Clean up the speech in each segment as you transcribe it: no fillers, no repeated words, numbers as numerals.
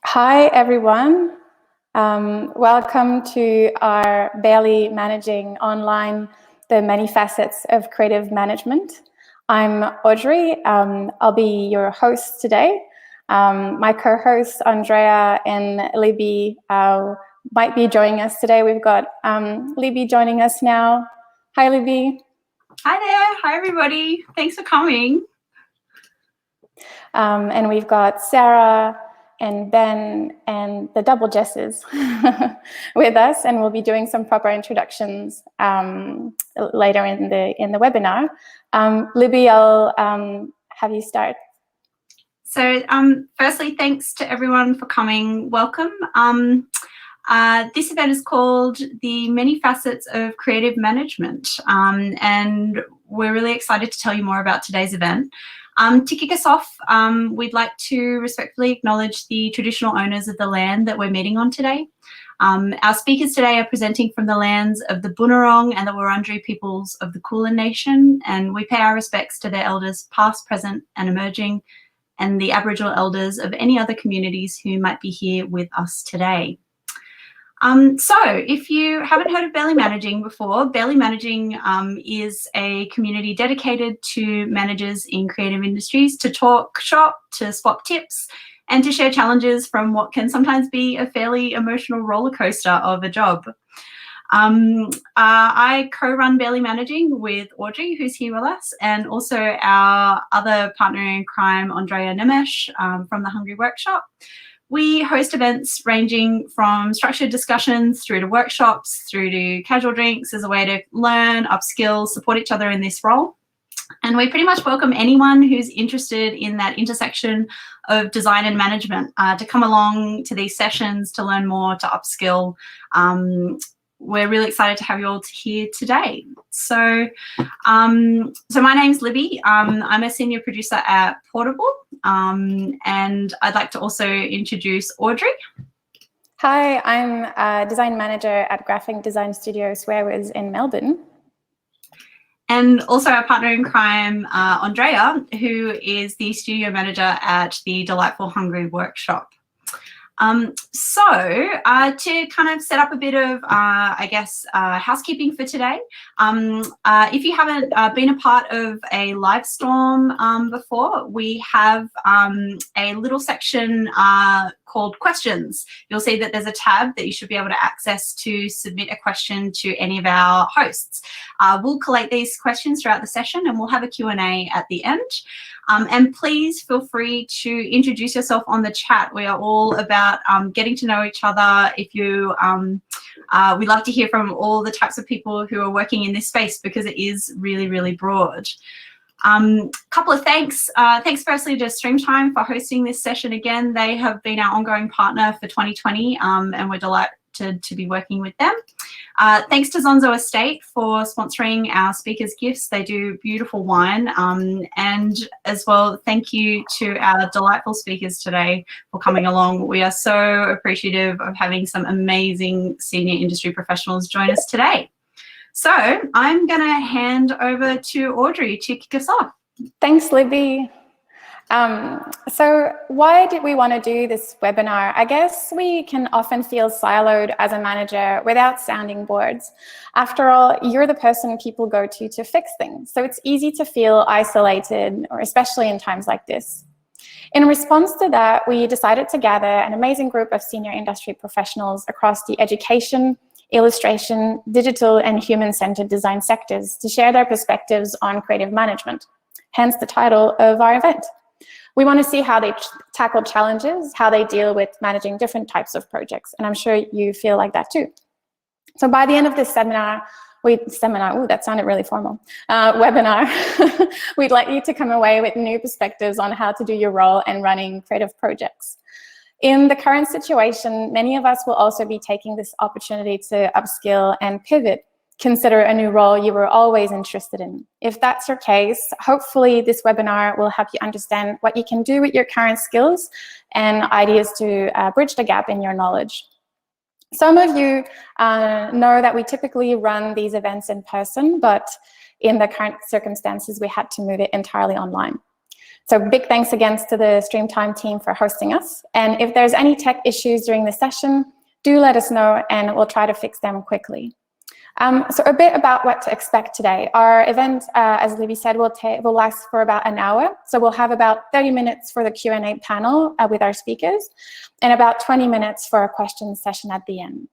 Hi, everyone. Welcome to our Barely Managing Online, the Many Facets of Creative Management. I'm Audrey. I'll be your host today. My co-hosts, Andrea and Libby, might be joining us today. We've got Libby joining us now. Hi, Libby. Hi there. Hi, everybody. Thanks for coming. And we've got Sarah and Ben and the double Jesses with us, and we'll be doing some proper introductions later in the webinar. Libby, I'll have you start. So firstly, thanks to everyone for coming. Welcome. This event is called The Many Facets of Creative Management, and we're really excited to tell you more about today's event. To kick us off, we'd like to respectfully acknowledge the traditional owners of the land that we're meeting on today. Our speakers today are presenting from the lands of the Bunurong and the Wurundjeri peoples of the Kulin Nation, and we pay our respects to their elders past, present and emerging, and the Aboriginal elders of any other communities who might be here with us today. So if you haven't heard of Barely Managing before, Barely Managing is a community dedicated to managers in creative industries to talk shop, to swap tips, and to share challenges from what can sometimes be a fairly emotional roller coaster of a job. I co-run Barely Managing with Audrey, who's here with us, and also our other partner in crime, Andrea Nemesh, from the Hungry Workshop. We host events ranging from structured discussions through to workshops, through to casual drinks as a way to learn, upskill, support each other in this role. And we pretty much welcome anyone who's interested in that intersection of design and management to come along to these sessions to learn more, to upskill. We're really excited to have you all here today. So my name's Libby. I'm a senior producer at Portable, and I'd like to also introduce Audrey. Hi, I'm a design manager at graphic design studio Swearwords in Melbourne. And also our partner in crime, Andrea, who is the studio manager at the delightful Hungry Workshop. To kind of set up a bit of, housekeeping for today, if you haven't been a part of a live storm before, we have a little section called questions. You'll see that there's a tab that you should be able to access to submit a question to any of our hosts. We'll collate these questions throughout the session and we'll have a Q&A at the end. And please feel free to introduce yourself on the chat. We are all about getting to know each other. If you, we love to hear from all the types of people who are working in this space because it is really, really broad. Couple of thanks. Thanks firstly to Streamtime for hosting this session again. They have been our ongoing partner for 2020 and we're delighted to be working with them. Thanks to Zonzo Estate for sponsoring our speakers' gifts. They do beautiful wine. And as well, thank you to our delightful speakers today for coming along. We are so appreciative of having some amazing senior industry professionals join us today. So I'm going to hand over to Audrey to kick us off. Thanks, Libby. So why did we want to do this webinar? I guess we can often feel siloed as a manager without sounding boards. After all, you're the person people go to fix things. So it's easy to feel isolated, or especially in times like this. In response to that, we decided to gather an amazing group of senior industry professionals across the education, illustration, digital, and human-centered design sectors to share their perspectives on creative management, hence the title of our event. We want to see how they tackle challenges, how they deal with managing different types of projects, and I'm sure you feel like that too. So by the end of this webinar, we'd like you to come away with new perspectives on how to do your role in running creative projects. In the current situation, many of us will also be taking this opportunity to upskill and pivot, consider a new role you were always interested in. If that's your case, hopefully this webinar will help you understand what you can do with your current skills and ideas to bridge the gap in your knowledge. Some of you know that we typically run these events in person, but in the current circumstances, we had to move it entirely online. So big thanks again to the Streamtime team for hosting us. And if there's any tech issues during the session, do let us know and we'll try to fix them quickly. So a bit about what to expect today. Our event, as Libby said, will last for about an hour. So we'll have about 30 minutes for the Q&A panel with our speakers and about 20 minutes for a question session at the end.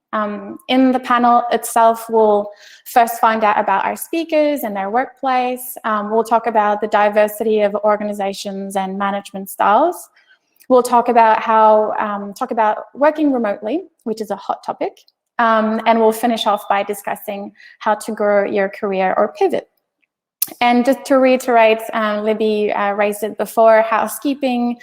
In the panel itself, we'll first find out about our speakers and their workplace. We'll talk about the diversity of organizations and management styles. We'll talk about working remotely, which is a hot topic. And we'll finish off by discussing how to grow your career or pivot. And just to reiterate, Libby raised it before, housekeeping.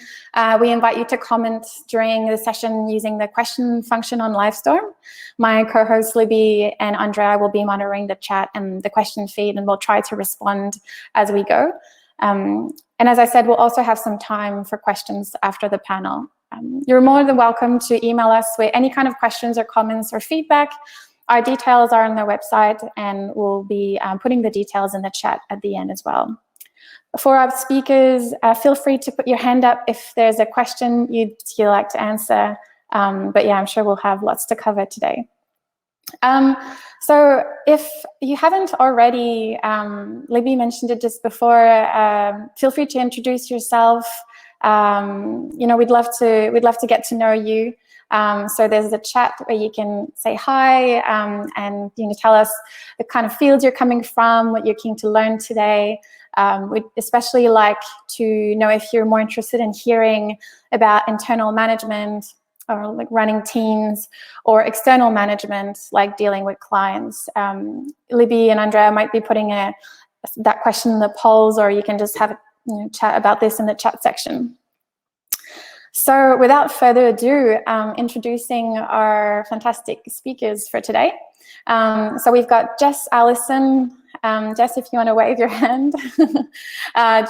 We invite you to comment during the session using the question function on Livestorm. My co-hosts Libby and Andrea will be monitoring the chat and the question feed, and we'll try to respond as we go. And as I said, we'll also have some time for questions after the panel. You're more than welcome to email us with any kind of questions or comments or feedback. Our details are on the website, and we'll be putting the details in the chat at the end as well. For our speakers, feel free to put your hand up if there's a question you'd like to answer. But yeah, I'm sure we'll have lots to cover today. So if you haven't already, Libby mentioned it just before, feel free to introduce yourself. We'd love to get to know you. So there's a chat where you can say hi and tell us the kind of field you're coming from, what you're keen to learn today. We'd especially like to know if you're more interested in hearing about internal management or like running teams, or external management like dealing with clients. Libby and Andrea might be putting that question in the polls, or you can just have a chat about this in the chat section. So without further ado, introducing our fantastic speakers for today. So we've got Jess Allison. Jess, if you want to wave your hand.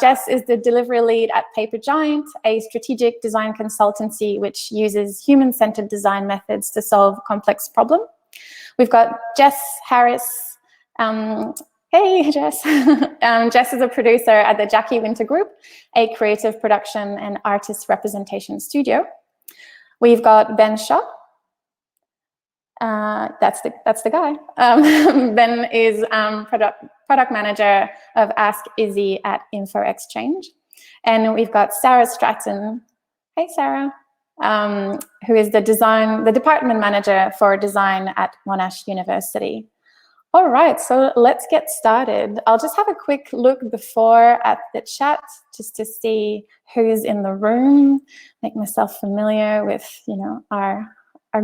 Jess is the delivery lead at Paper Giant, a strategic design consultancy which uses human-centered design methods to solve complex problems. We've got Jess Harris. Hey, Jess. Jess is a producer at the Jackie Winter Group, a creative production and artist representation studio. We've got Ben Shaw. That's the guy. Ben is product manager of Ask Izzy at Info Exchange. And we've got Sarah Stratton. Hey, Sarah. Who is the department manager for design at Monash University. All right, so let's get started. I'll just have a quick look before at the chat just to see who's in the room, make myself familiar with, our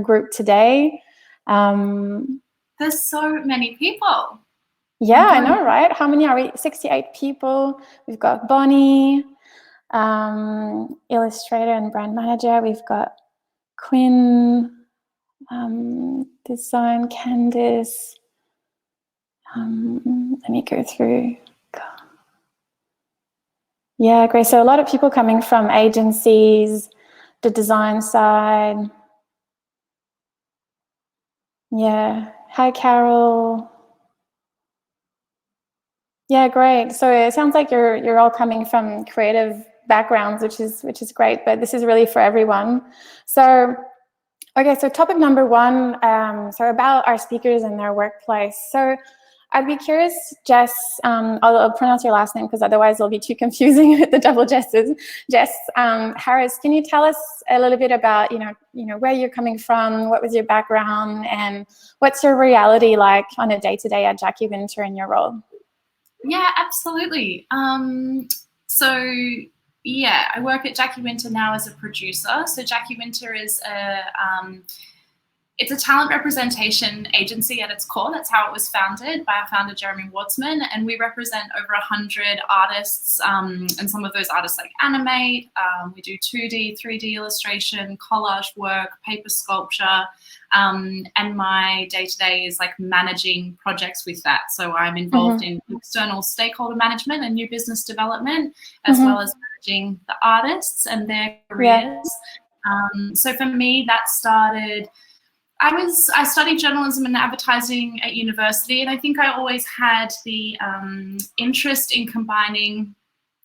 group today. There's so many people. Yeah, I know, right? How many are we? 68 people. We've got Bonnie, illustrator and brand manager. We've got Quinn, design, Candice. Let me go through. Yeah, great. So a lot of people coming from agencies, the design side. Yeah. Hi, Carol. Yeah, great. So it sounds like you're all coming from creative backgrounds, which is great. But this is really for everyone. So, okay. So topic number one. So about our speakers and their workplace. So I'd be curious, Jess. I'll pronounce your last name because otherwise it'll be too confusing with the double Jesses. Jess Harris, can you tell us a little bit about where you're coming from, what was your background, and what's your reality like on a day-to-day at Jackie Winter in your role? Yeah, absolutely. So yeah, I work at Jackie Winter now as a producer. So Jackie Winter is it's a talent representation agency at its core. That's how it was founded by our founder, Jeremy Wardsman. And we represent over 100 artists, and some of those artists like animate. We do 2D, 3D illustration, collage work, paper sculpture. And my day-to-day is like managing projects with that. So I'm involved in external stakeholder management and new business development, as well as managing the artists and their careers. So for me, that started... I studied journalism and advertising at university, and I think I always had the interest in combining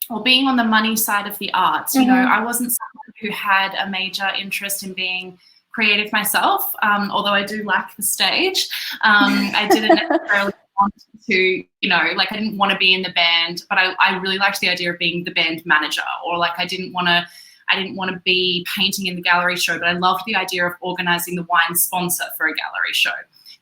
or being on the money side of the arts. You know, I wasn't someone who had a major interest in being creative myself, although I do like the stage. I didn't necessarily want to, you know, like I didn't want to be in the band, but I really liked the idea of being the band manager, or like I didn't want to be painting in the gallery show, but I loved the idea of organizing the wine sponsor for a gallery show.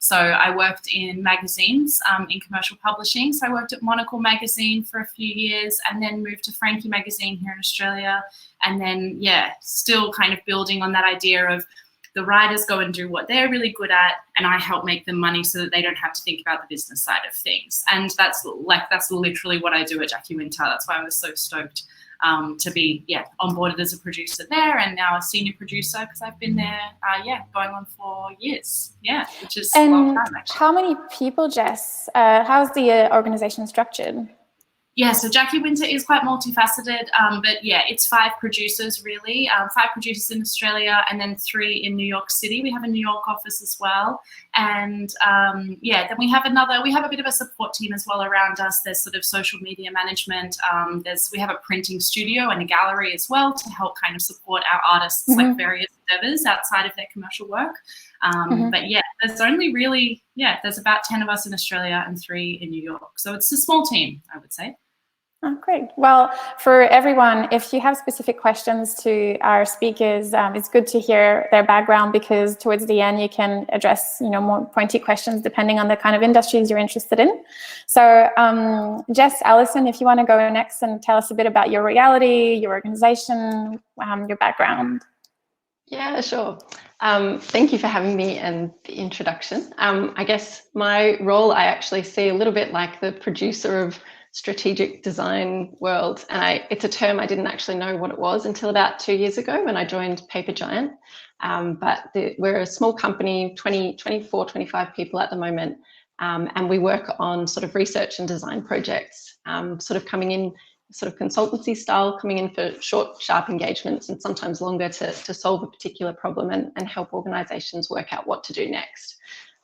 So I worked in magazines, in commercial publishing. So I worked at Monocle magazine for a few years, and then moved to Frankie magazine here in Australia. And then, yeah, still kind of building on that idea of the writers go and do what they're really good at, and I help make them money so that they don't have to think about the business side of things. And that's literally what I do at Jackie Winter. That's why I was so stoked to be onboarded as a producer there, and now a senior producer, because I've been there going on 4 years, which is a long time actually. How many people, Jess? How's the organization structured? Yeah, so Jackie Winter is quite multifaceted, but yeah, it's 5 producers really, 5 producers in Australia, and then 3 in New York City. We have a New York office as well, and then we have a bit of a support team as well around us. There's sort of social media management. We have a printing studio and a gallery as well to help kind of support our artists, like various endeavors outside of their commercial work. But yeah, there's only really, there's about 10 of us in Australia and 3 in New York. So it's a small team, I would say. Oh, great. Well, for everyone, if you have specific questions to our speakers, it's good to hear their background, because towards the end you can address, more pointy questions depending on the kind of industries you're interested in. So, Jess, Alison, if you want to go next and tell us a bit about your reality, your organization, your background. Yeah, sure. Thank you for having me and the introduction. I guess my role, I actually see a little bit like the producer of strategic design world, and it's a term I didn't actually know what it was until about 2 years ago when I joined Paper Giant. But we're a small company, 24, 25 people at the moment, and we work on sort of research and design projects, sort of coming in sort of consultancy style, coming in for short, sharp engagements and sometimes longer to solve a particular problem and help organizations work out what to do next.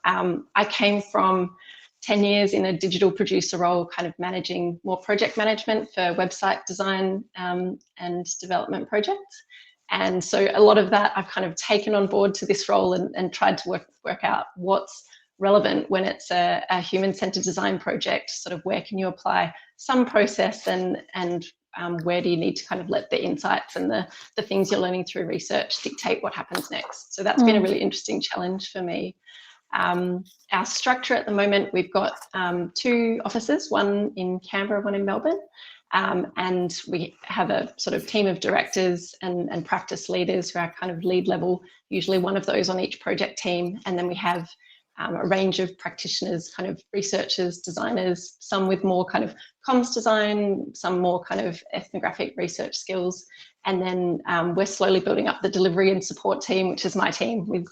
I came from 10 years in a digital producer role, kind of managing more project management for website design and development projects. And so a lot of that I've kind of taken on board to this role and tried to work out what's relevant when it's a human-centered design project. Sort of where can you apply some process and where do you need to kind of let the insights and the things you're learning through research dictate what happens next. So that's been a really interesting challenge for me. Our structure at the moment, we've got 2 offices, one in Canberra, one in Melbourne, and we have a sort of team of directors and practice leaders who are kind of lead level, usually one of those on each project team, and then we have a range of practitioners, kind of researchers, designers, some with more kind of comms design, some more kind of ethnographic research skills, and then we're slowly building up the delivery and support team, which is my team, with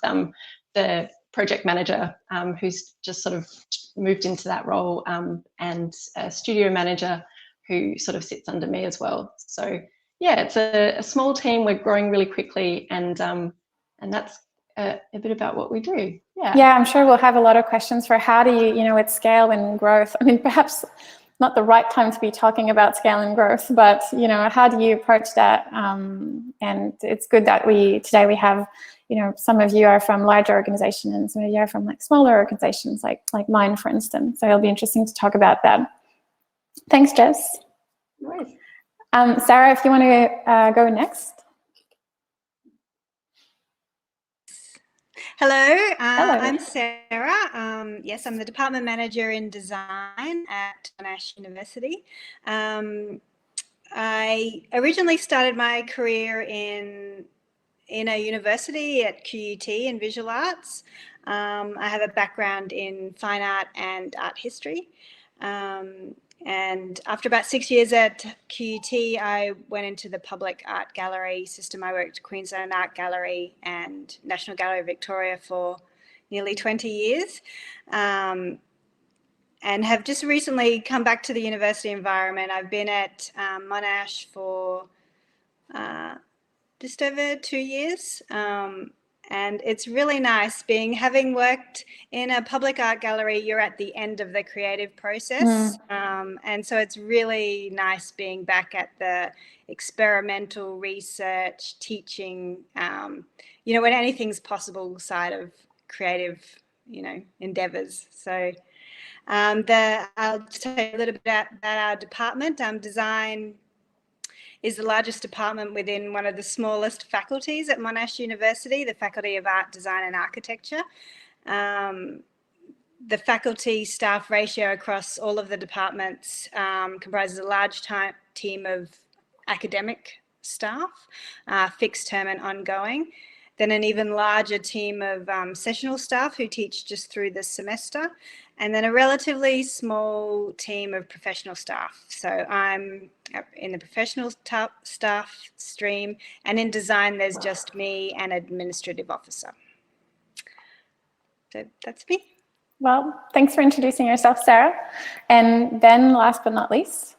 the project manager who's just sort of moved into that role, and a studio manager who sort of sits under me as well. So yeah, it's a small team. We're growing really quickly, and that's a bit about what we do. Yeah, I'm sure we'll have a lot of questions for how do you, at scale and growth. I mean, perhaps not the right time to be talking about scale and growth, but how do you approach that? And it's good that today we have, some of you are from larger organizations and some of you are from like smaller organizations, like mine, for instance. So it'll be interesting to talk about that. Thanks, Jess. Nice. Sarah, if you want to go next. Hello, Hello. I'm Sarah. Yes, I'm the department manager in design at Monash University. I originally started my career in a university at QUT in visual arts. I have a background in fine art and art history. And after about 6 years at QUT, I went into the public art gallery system. I worked at Queensland Art Gallery and National Gallery of Victoria for nearly 20 years, and have just recently come back to the university environment. I've been at Monash for just over 2 years, And it's really nice having worked in a public art gallery, you're at the end of the creative process. And so it's really nice being back at the experimental research, teaching, when anything's possible side of creative, endeavors. So I'll tell you a little bit about our department. Design is the largest department within one of the smallest faculties at Monash University, the Faculty of Art, Design and Architecture. The faculty staff ratio across all of the departments comprises a large team of academic staff, fixed term and ongoing, then an even larger team of sessional staff who teach just through the semester, and then a relatively small team of professional staff. So I'm in the professional staff stream, and in design there's just me and administrative officer. So that's me. Well, thanks for introducing yourself, Sarah. And Ben, last but not least.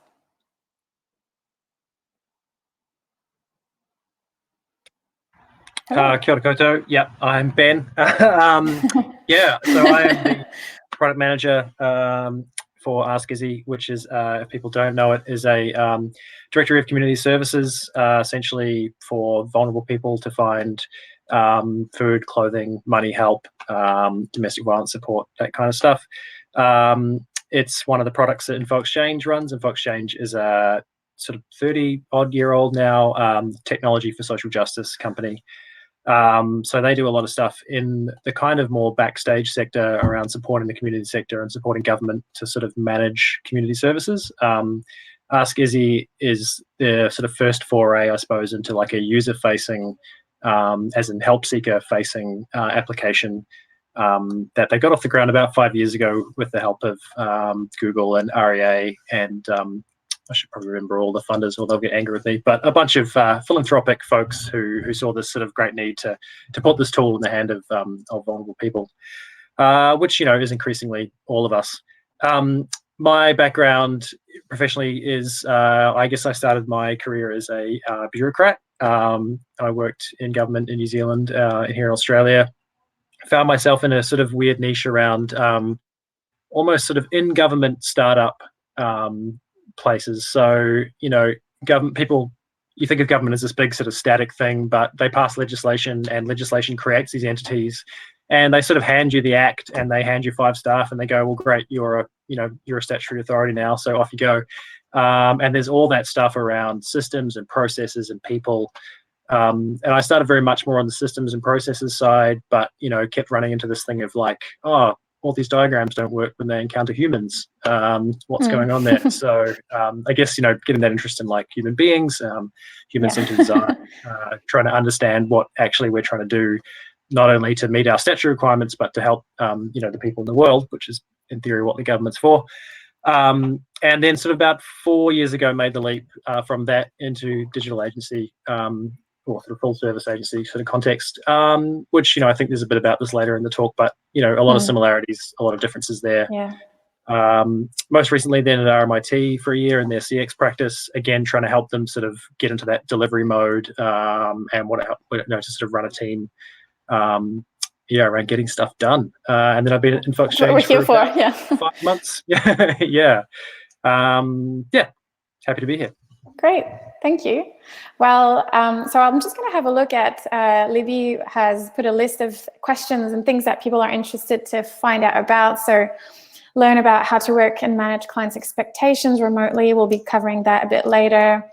Kia ora koutou. Yeah, I'm Ben. Yeah, so I am the product manager for Ask Izzy, which is, if people don't know it, is a directory of community services, essentially for vulnerable people to find food, clothing, money help, domestic violence support, that kind of stuff. It's one of the products that InfoExchange runs. InfoExchange is a sort of 30-odd-year-old now technology for social justice company. So they do a lot of stuff in the kind of more backstage sector around supporting the community sector and supporting government to sort of manage community services. Ask Izzy is the sort of first foray, I suppose, into like a user-facing, as in help seeker-facing application that they got off the ground about 5 years ago with the help of Google and REA and I should probably remember all the funders or they'll get angry with me, but a bunch of philanthropic folks who saw this sort of great need to put this tool in the hand of vulnerable people, which, is increasingly all of us. My background professionally is, I guess I started my career as a bureaucrat. I worked in government in New Zealand, here in Australia. Found myself in a sort of weird niche around almost sort of in-government startup places. So, government people, you think of government as this big sort of static thing, but they pass legislation and legislation creates these entities and they sort of hand you the act and they hand you 5 staff and they go, well, great, you're a statutory authority now, so off you go. And there's all that stuff around systems and processes and people. And I started very much more on the systems and processes side, but, kept running into this thing of like, oh, all these diagrams don't work when they encounter humans. What's going on there? So I guess, getting that interest in like human beings, human-centered design, trying to understand what actually we're trying to do, not only to meet our statutory requirements, but to help, the people in the world, which is in theory what the government's for. And then sort of about 4 years ago, made the leap from that into digital agency, or sort of full service agency sort of context, which, I think there's a bit about this later in the talk, but, a lot of similarities, a lot of differences there. Yeah. Most recently then at RMIT for a year in their CX practice, again, trying to help them sort of get into that delivery mode and want to help, to sort of run a team, around getting stuff done. And then I've been at InfoExchange for about 5 months. Yeah. Happy to be here. Great, thank you. Well, so I'm just going to have a look at, Libby has put a list of questions and things that people are interested to find out about. So learn about how to work and manage clients' expectations remotely. We'll be covering that a bit later.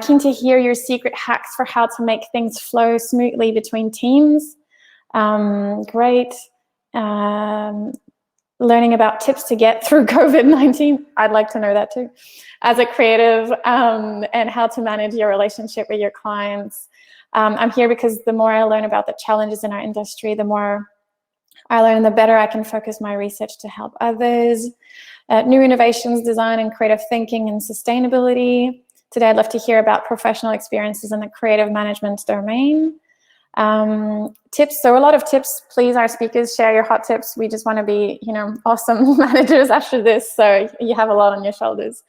Keen to hear your secret hacks for how to make things flow smoothly between teams. Great. Learning about tips to get through COVID-19. I'd like to know that too. As a creative, and how to manage your relationship with your clients. I'm here because the more I learn about the challenges in our industry, the more I learn, the better I can focus my research to help others. New innovations, design and creative thinking and sustainability. Today, I'd love to hear about professional experiences in the creative management domain. Tips, so a lot of tips. Please, our speakers, share your hot tips. We just want to be, awesome managers after this, so you have a lot on your shoulders.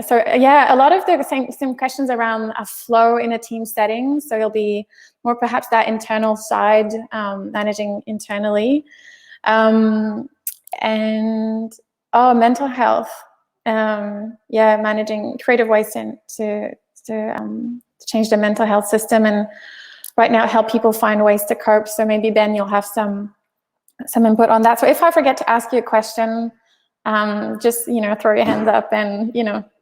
So yeah, a lot of the same questions around a flow in a team setting. So you'll be more perhaps that internal side, managing internally, and mental health. Yeah, managing creative ways to change the mental health system, and right now help people find ways to cope. So maybe Ben, you'll have some input on that. So if I forget to ask you a question, just throw your hands up, and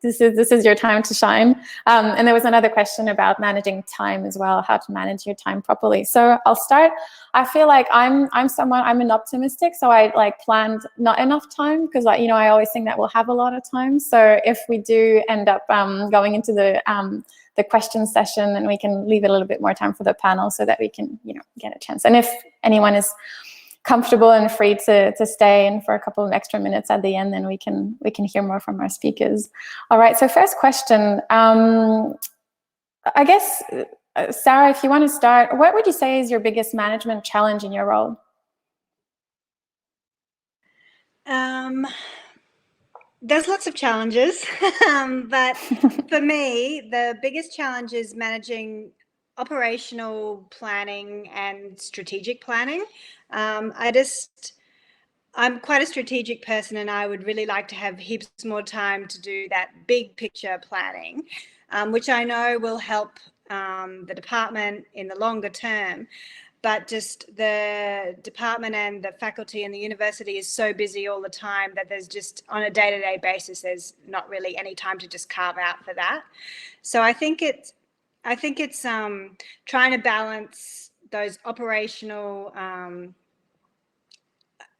this is your time to shine. And there was another question about managing time as well, how to manage your time properly. So I'll start. I feel like I'm an optimistic, so I planned not enough time, because I always think that we'll have a lot of time. So if we do end up going into the question session, then we can leave it a little bit more time for the panel, so that we can get a chance. And if anyone is comfortable and free to stay in for a couple of extra minutes at the end, then we can hear more from our speakers. All right, so first question, I guess, Sarah, if you want to start, what would you say is your biggest management challenge in your role? There's lots of challenges, but for me, the biggest challenge is managing operational planning and strategic planning. I'm quite a strategic person, and I would really like to have heaps more time to do that big picture planning, which I know will help the department in the longer term. But just the department and the faculty and the university is so busy all the time that there's just, on a day-to-day basis, there's not really any time to just carve out for that. So I think it's trying to balance those operational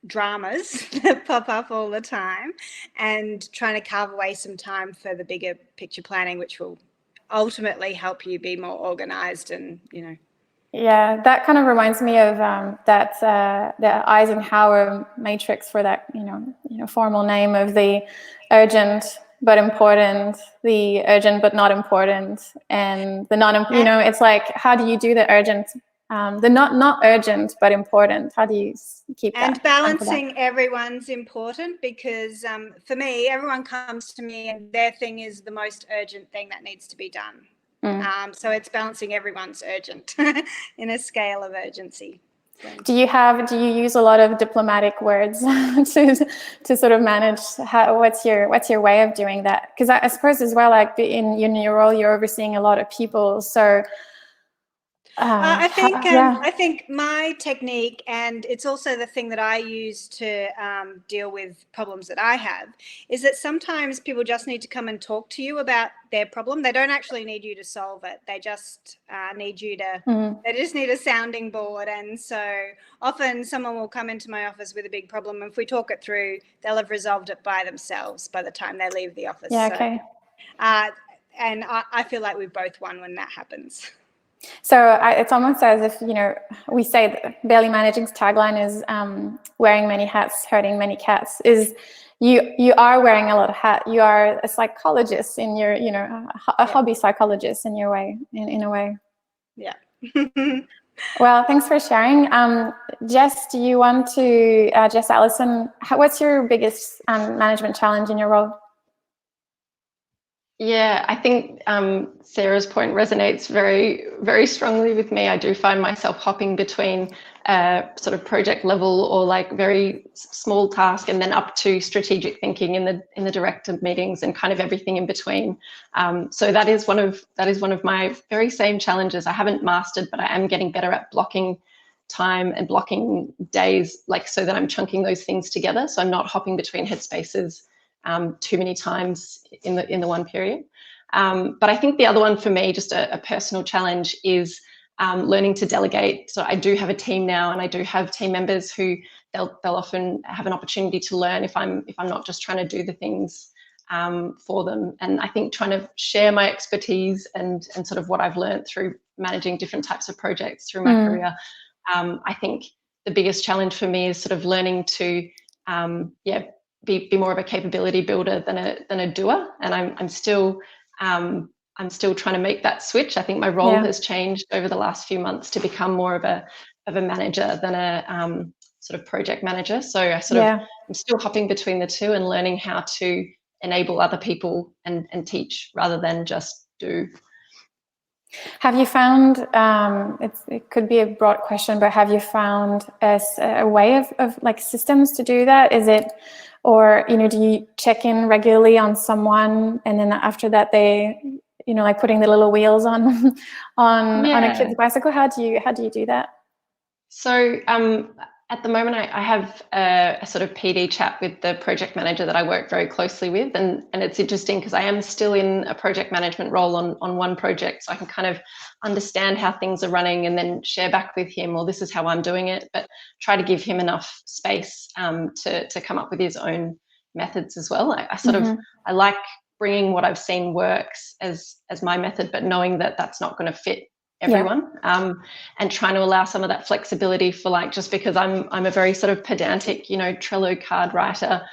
dramas that pop up all the time, and trying to carve away some time for the bigger picture planning, which will ultimately help you be more organized and, Yeah, that kind of reminds me of the Eisenhower Matrix, for that formal name of the urgent but important, the urgent but not important, and the non. It's like, how do you do the urgent, the not urgent but important? How do you keep that? And balancing everyone's important, because for me, everyone comes to me and their thing is the most urgent thing that needs to be done. So it's balancing everyone's urgent in a scale of urgency. So. Do you use a lot of diplomatic words to sort of manage what's your way of doing that? Because I suppose as well, like in your role, you're overseeing a lot of people. So I think my technique, and it's also the thing that I use to deal with problems that I have, is that sometimes people just need to come and talk to you about their problem. They don't actually need you to solve it. They just need you to, they just need a sounding board. And so often someone will come into my office with a big problem. And if we talk it through, they'll have resolved it by themselves by the time they leave the office. Yeah, okay. And I feel like we've both won when that happens. So it's almost as if, we say that Barely Managing's tagline is wearing many hats, herding many cats. Is you are wearing a lot of hats. You are a psychologist in your, a hobby psychologist in your way, in a way. Yeah. Well, thanks for sharing. Jess, do you want to, Jess Allison, what's your biggest management challenge in your role? Yeah, I think Sarah's point resonates very, very strongly with me. I do find myself hopping between sort of project level or like very small task, and then up to strategic thinking in the director meetings and kind of everything in between. So that is one of my very same challenges. I haven't mastered, but I am getting better at blocking time and blocking days, like so that I'm chunking those things together. So I'm not hopping between headspaces too many times in the one period. But I think the other one for me, just a personal challenge, is learning to delegate. So I do have a team now, and I do have team members who they'll often have an opportunity to learn if I'm not just trying to do the things for them. And I think trying to share my expertise and sort of what I've learned through managing different types of projects through my career. I think the biggest challenge for me is sort of learning to be more of a capability builder than a doer, and I'm still trying to make that switch. I think my role has changed over the last few months to become more of a manager than a sort of project manager. So I'm still hopping between the two and learning how to enable other people and teach rather than just do. Have you found, it could be a broad question, but have you found a way of like systems to do that? Is it, or, you know, do you check in regularly on someone and then after that they, you know, like putting the little wheels on a kid's bicycle? How do you do that? So at the moment, I have a sort of PD chat with the project manager that I work very closely with, and it's interesting because I am still in a project management role on one project, so I can kind of understand how things are running and then share back with him, or this is how I'm doing it, but try to give him enough space to come up with his own methods as well. I sort of, I like bringing what I've seen works as my method, but knowing that that's not going to fit everyone, and trying to allow some of that flexibility for, like, just because I'm a very sort of pedantic, you know, Trello card writer,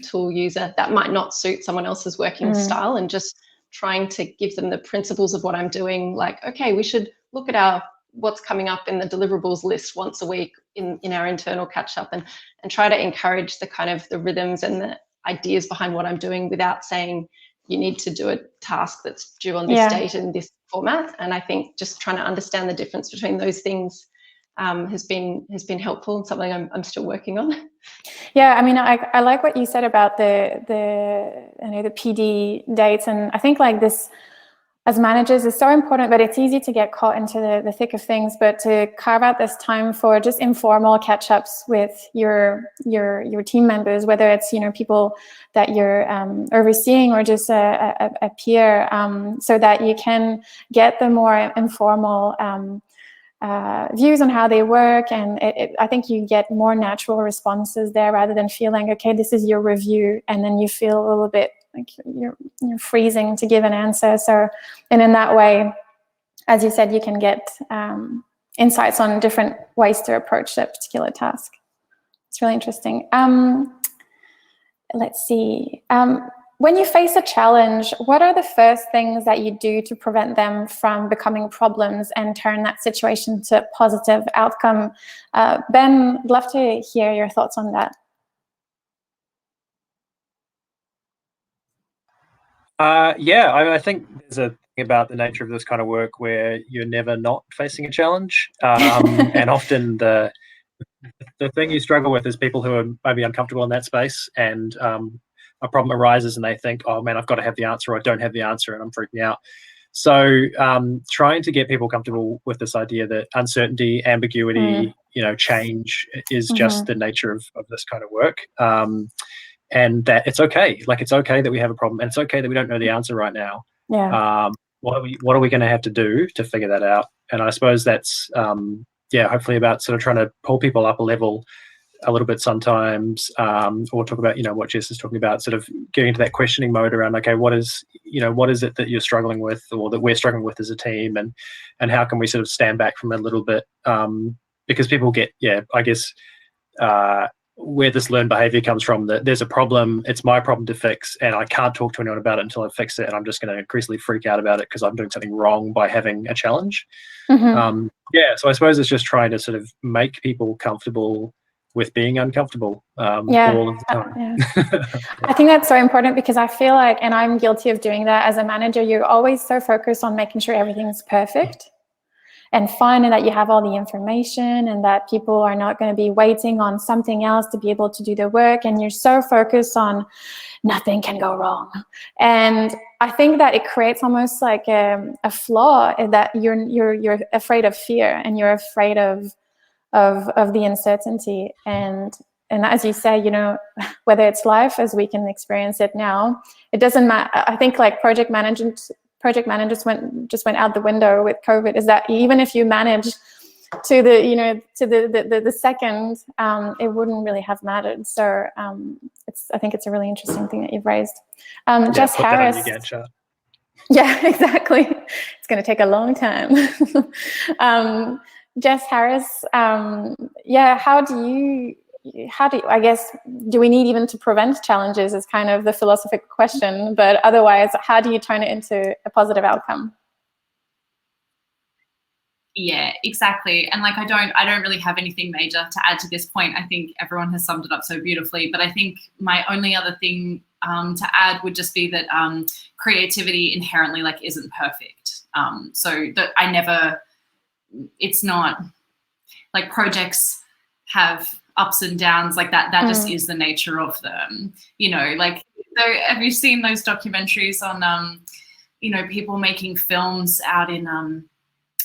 tool user, that might not suit someone else's working style, and just trying to give them the principles of what I'm doing. Like, okay, we should look at what's coming up in the deliverables list once a week in our internal catch up, and try to encourage the kind of the rhythms and the ideas behind what I'm doing without saying you need to do a task that's due on this date and this format. And I think just trying to understand the difference between those things has been helpful, and something I'm still working on. Yeah, I mean, I like what you said about the PD dates, and I think like this as managers is so important, but it's easy to get caught into the thick of things. But to carve out this time for just informal catch-ups with your team members, whether it's, you know, people that you're overseeing or just a peer, so that you can get the more informal views on how they work, and I think you get more natural responses there rather than feeling, okay, this is your review, and then you feel a little bit like you're freezing to give an answer. So, and in that way, as you said, you can get insights on different ways to approach a particular task. It's really interesting. Let's see. When you face a challenge, what are the first things that you do to prevent them from becoming problems and turn that situation to a positive outcome? Ben, I'd love to hear your thoughts on that. I think there's a thing about the nature of this kind of work where you're never not facing a challenge, and often the thing you struggle with is people who are maybe uncomfortable in that space, and a problem arises and they think, oh man, I've got to have the answer, or I don't have the answer, and I'm freaking out. So trying to get people comfortable with this idea that uncertainty, ambiguity, you know, change is just the nature of this kind of work. And that it's okay. Like, it's okay that we have a problem, and it's okay that we don't know the answer right now. Yeah. What are we going to have to do to figure that out? And I suppose that's hopefully about sort of trying to pull people up a level a little bit sometimes, or talk about, you know, what Jess is talking about, sort of getting into that questioning mode around, okay, what is it that you're struggling with, or that we're struggling with as a team, and how can we sort of stand back from it a little bit, because people get, I guess, where this learned behavior comes from, that there's a problem, it's my problem to fix, and I can't talk to anyone about it until I fix it, and I'm just going to increasingly freak out about it because I'm doing something wrong by having a challenge. So I suppose it's just trying to sort of make people comfortable with being uncomfortable all of the time. I think that's so important, because I feel like, and I'm guilty of doing that as a manager, you're always so focused on making sure everything's perfect and fun, and that you have all the information, and that people are not going to be waiting on something else to be able to do the work, and you're so focused on nothing can go wrong. And I think that it creates almost like a flaw, that you're afraid of fear, and you're afraid of the uncertainty. And as you say, you know, whether it's life as we can experience it now, it doesn't matter. I think like project managers just went out the window with COVID, is that even if you manage to the second, it wouldn't really have mattered. So I think it's a really interesting thing that you've raised. Jess Harris. Yeah, exactly. It's going to take a long time. Jess Harris, how do I guess, do we need even to prevent challenges is kind of the philosophical question, but otherwise, how do you turn it into a positive outcome? Yeah, exactly. And like, I don't really have anything major to add to this point. I think everyone has summed it up so beautifully, but I think my only other thing to add would just be that creativity inherently like isn't perfect. So that I never, it's not like projects have ups and downs like that. That just is the nature of them, you know, like, so have you seen those documentaries on, you know, people making films out in,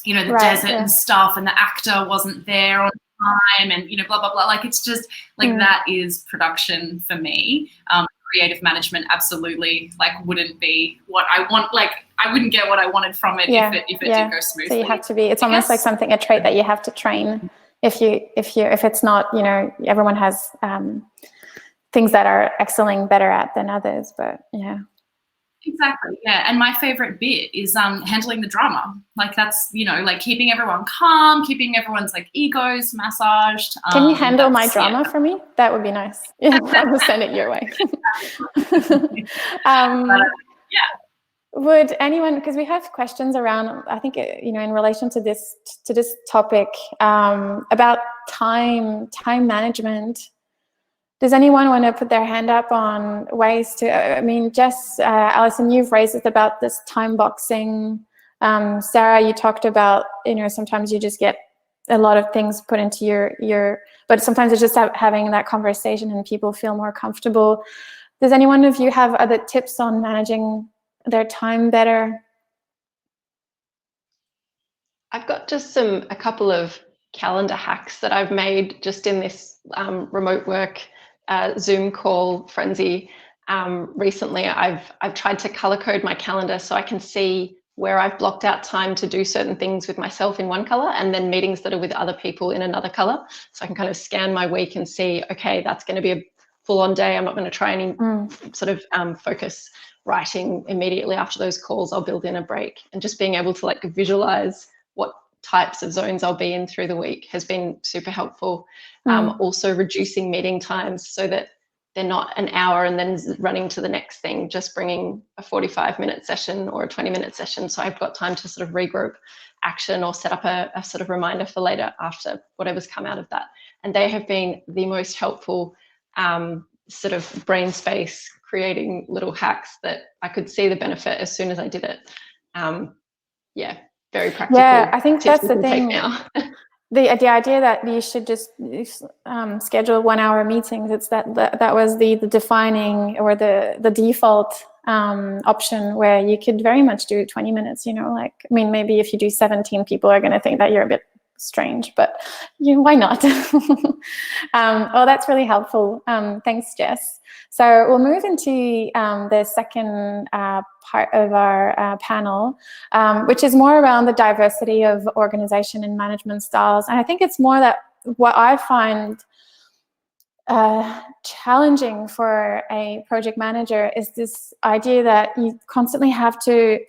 you know, the desert and stuff, and the actor wasn't there on time, and, you know, blah, blah, blah. Like, it's just like that is production for me. Creative management absolutely like wouldn't be what I want. Like, I wouldn't get what I wanted from it if it did go smoothly. So you have to be, it's almost like something, a trait that you have to train. If it's not, you know, everyone has things that are excelling better at than others, but yeah. Exactly, yeah. And my favorite bit is handling the drama. Like, that's, you know, like keeping everyone calm, keeping everyone's like egos massaged. Can you handle my drama for me? That would be nice. Yeah, I'll send it your way. Would anyone, because we have questions around, I think, you know, in relation to this topic about time management. Does anyone want to put their hand up on ways to, I mean, Jess, Alison, you've raised it about this time boxing. Sarah, you talked about, you know, sometimes you just get a lot of things put into your but sometimes it's just having that conversation and people feel more comfortable. Does anyone of you have other tips on managing their time better? I've got just a couple of calendar hacks that I've made just in this remote work Zoom call frenzy. Recently, I've tried to color code my calendar so I can see where I've blocked out time to do certain things with myself in one color, and then meetings that are with other people in another color. So I can kind of scan my week and see, okay, that's going to be a full-on day. I'm not going to try any sort of focus writing immediately after those calls. I'll build in a break, and just being able to like visualize what types of zones I'll be in through the week has been super helpful. Also reducing meeting times so that they're not an hour and then running to the next thing, just bringing a 45-minute session or a 20-minute session. So I've got time to sort of regroup, action, or set up a sort of reminder for later after whatever's come out of that. And they have been the most helpful sort of brain space creating little hacks that I could see the benefit as soon as I did it. Yeah, very practical. Yeah, I think that's the thing. Now. The idea that you should just schedule 1 hour meetings, it's that was the defining or the default option, where you could very much do 20 minutes, you know, like, I mean, maybe if you do 17, people are going to think that you're a bit strange, but you know, why not? Well, that's really helpful. Thanks, Jess. So we'll move into the second part of our panel, which is more around the diversity of organization and management styles. And I think it's more that what I find challenging for a project manager is this idea that you constantly have to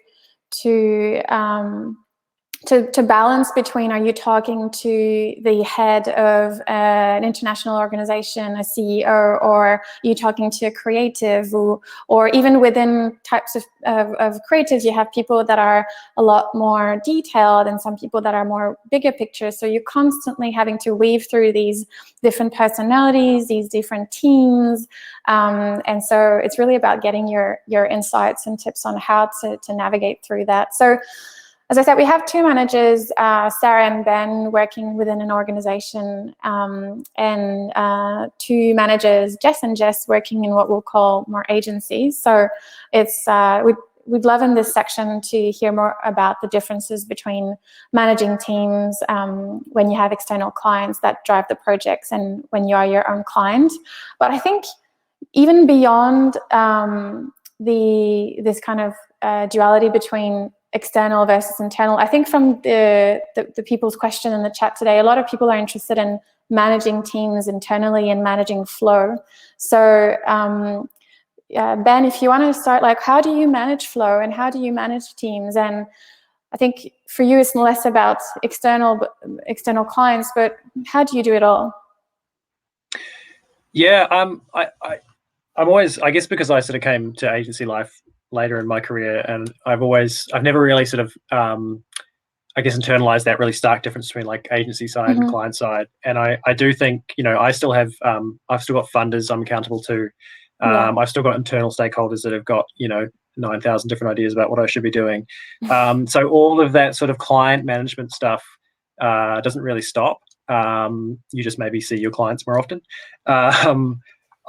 balance between, are you talking to the head of an international organization, a CEO, or are you talking to a creative, or even within types of creatives, you have people that are a lot more detailed and some people that are more bigger picture. So you're constantly having to weave through these different personalities, these different teams. And so it's really about getting your insights and tips on how to navigate through that. So as I said, we have two managers, Sarah and Ben, working within an organization, and two managers, Jess and Jess, working in what we'll call more agencies. So it's we'd love in this section to hear more about the differences between managing teams when you have external clients that drive the projects and when you are your own client. But I think even beyond this kind of duality between external versus internal, I think from the people's question in the chat today, a lot of people are interested in managing teams internally and managing flow. So Ben, if you want to start, like, how do you manage flow and how do you manage teams? And I think for you it's less about external clients, but how do you do it all? Yeah, I'm always, I guess because I sort of came to agency life later in my career, and I've never really sort of I guess internalized that really stark difference between like agency side and client side. And I do think, you know, I still have I've still got funders I'm accountable to, I've still got internal stakeholders that have got, 9,000 different ideas about what I should be doing. So all of that sort of client management stuff doesn't really stop. You just maybe see your clients more often.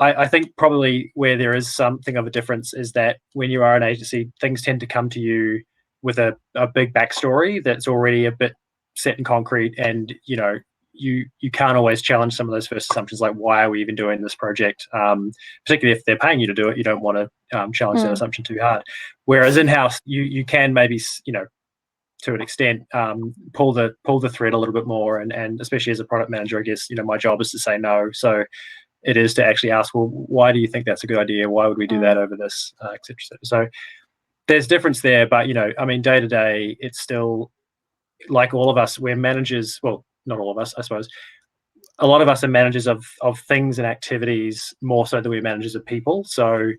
I think probably where there is something of a difference is that when you are an agency, things tend to come to you with a big backstory that's already a bit set in concrete, and you can't always challenge some of those first assumptions, like why are we even doing this project? Particularly if they're paying you to do it, you don't want to challenge that assumption too hard. Whereas in-house, you can maybe to an extent pull the thread a little bit more, and especially as a product manager, I guess my job is to say no. So it is to actually ask, well, why do you think that's a good idea? Why would we do that over this, et cetera, et cetera. So there's difference there, but I mean, day to day, it's still like all of us. We're managers. Well, not all of us, I suppose. A lot of us are managers of things and activities more so than we're managers of people. So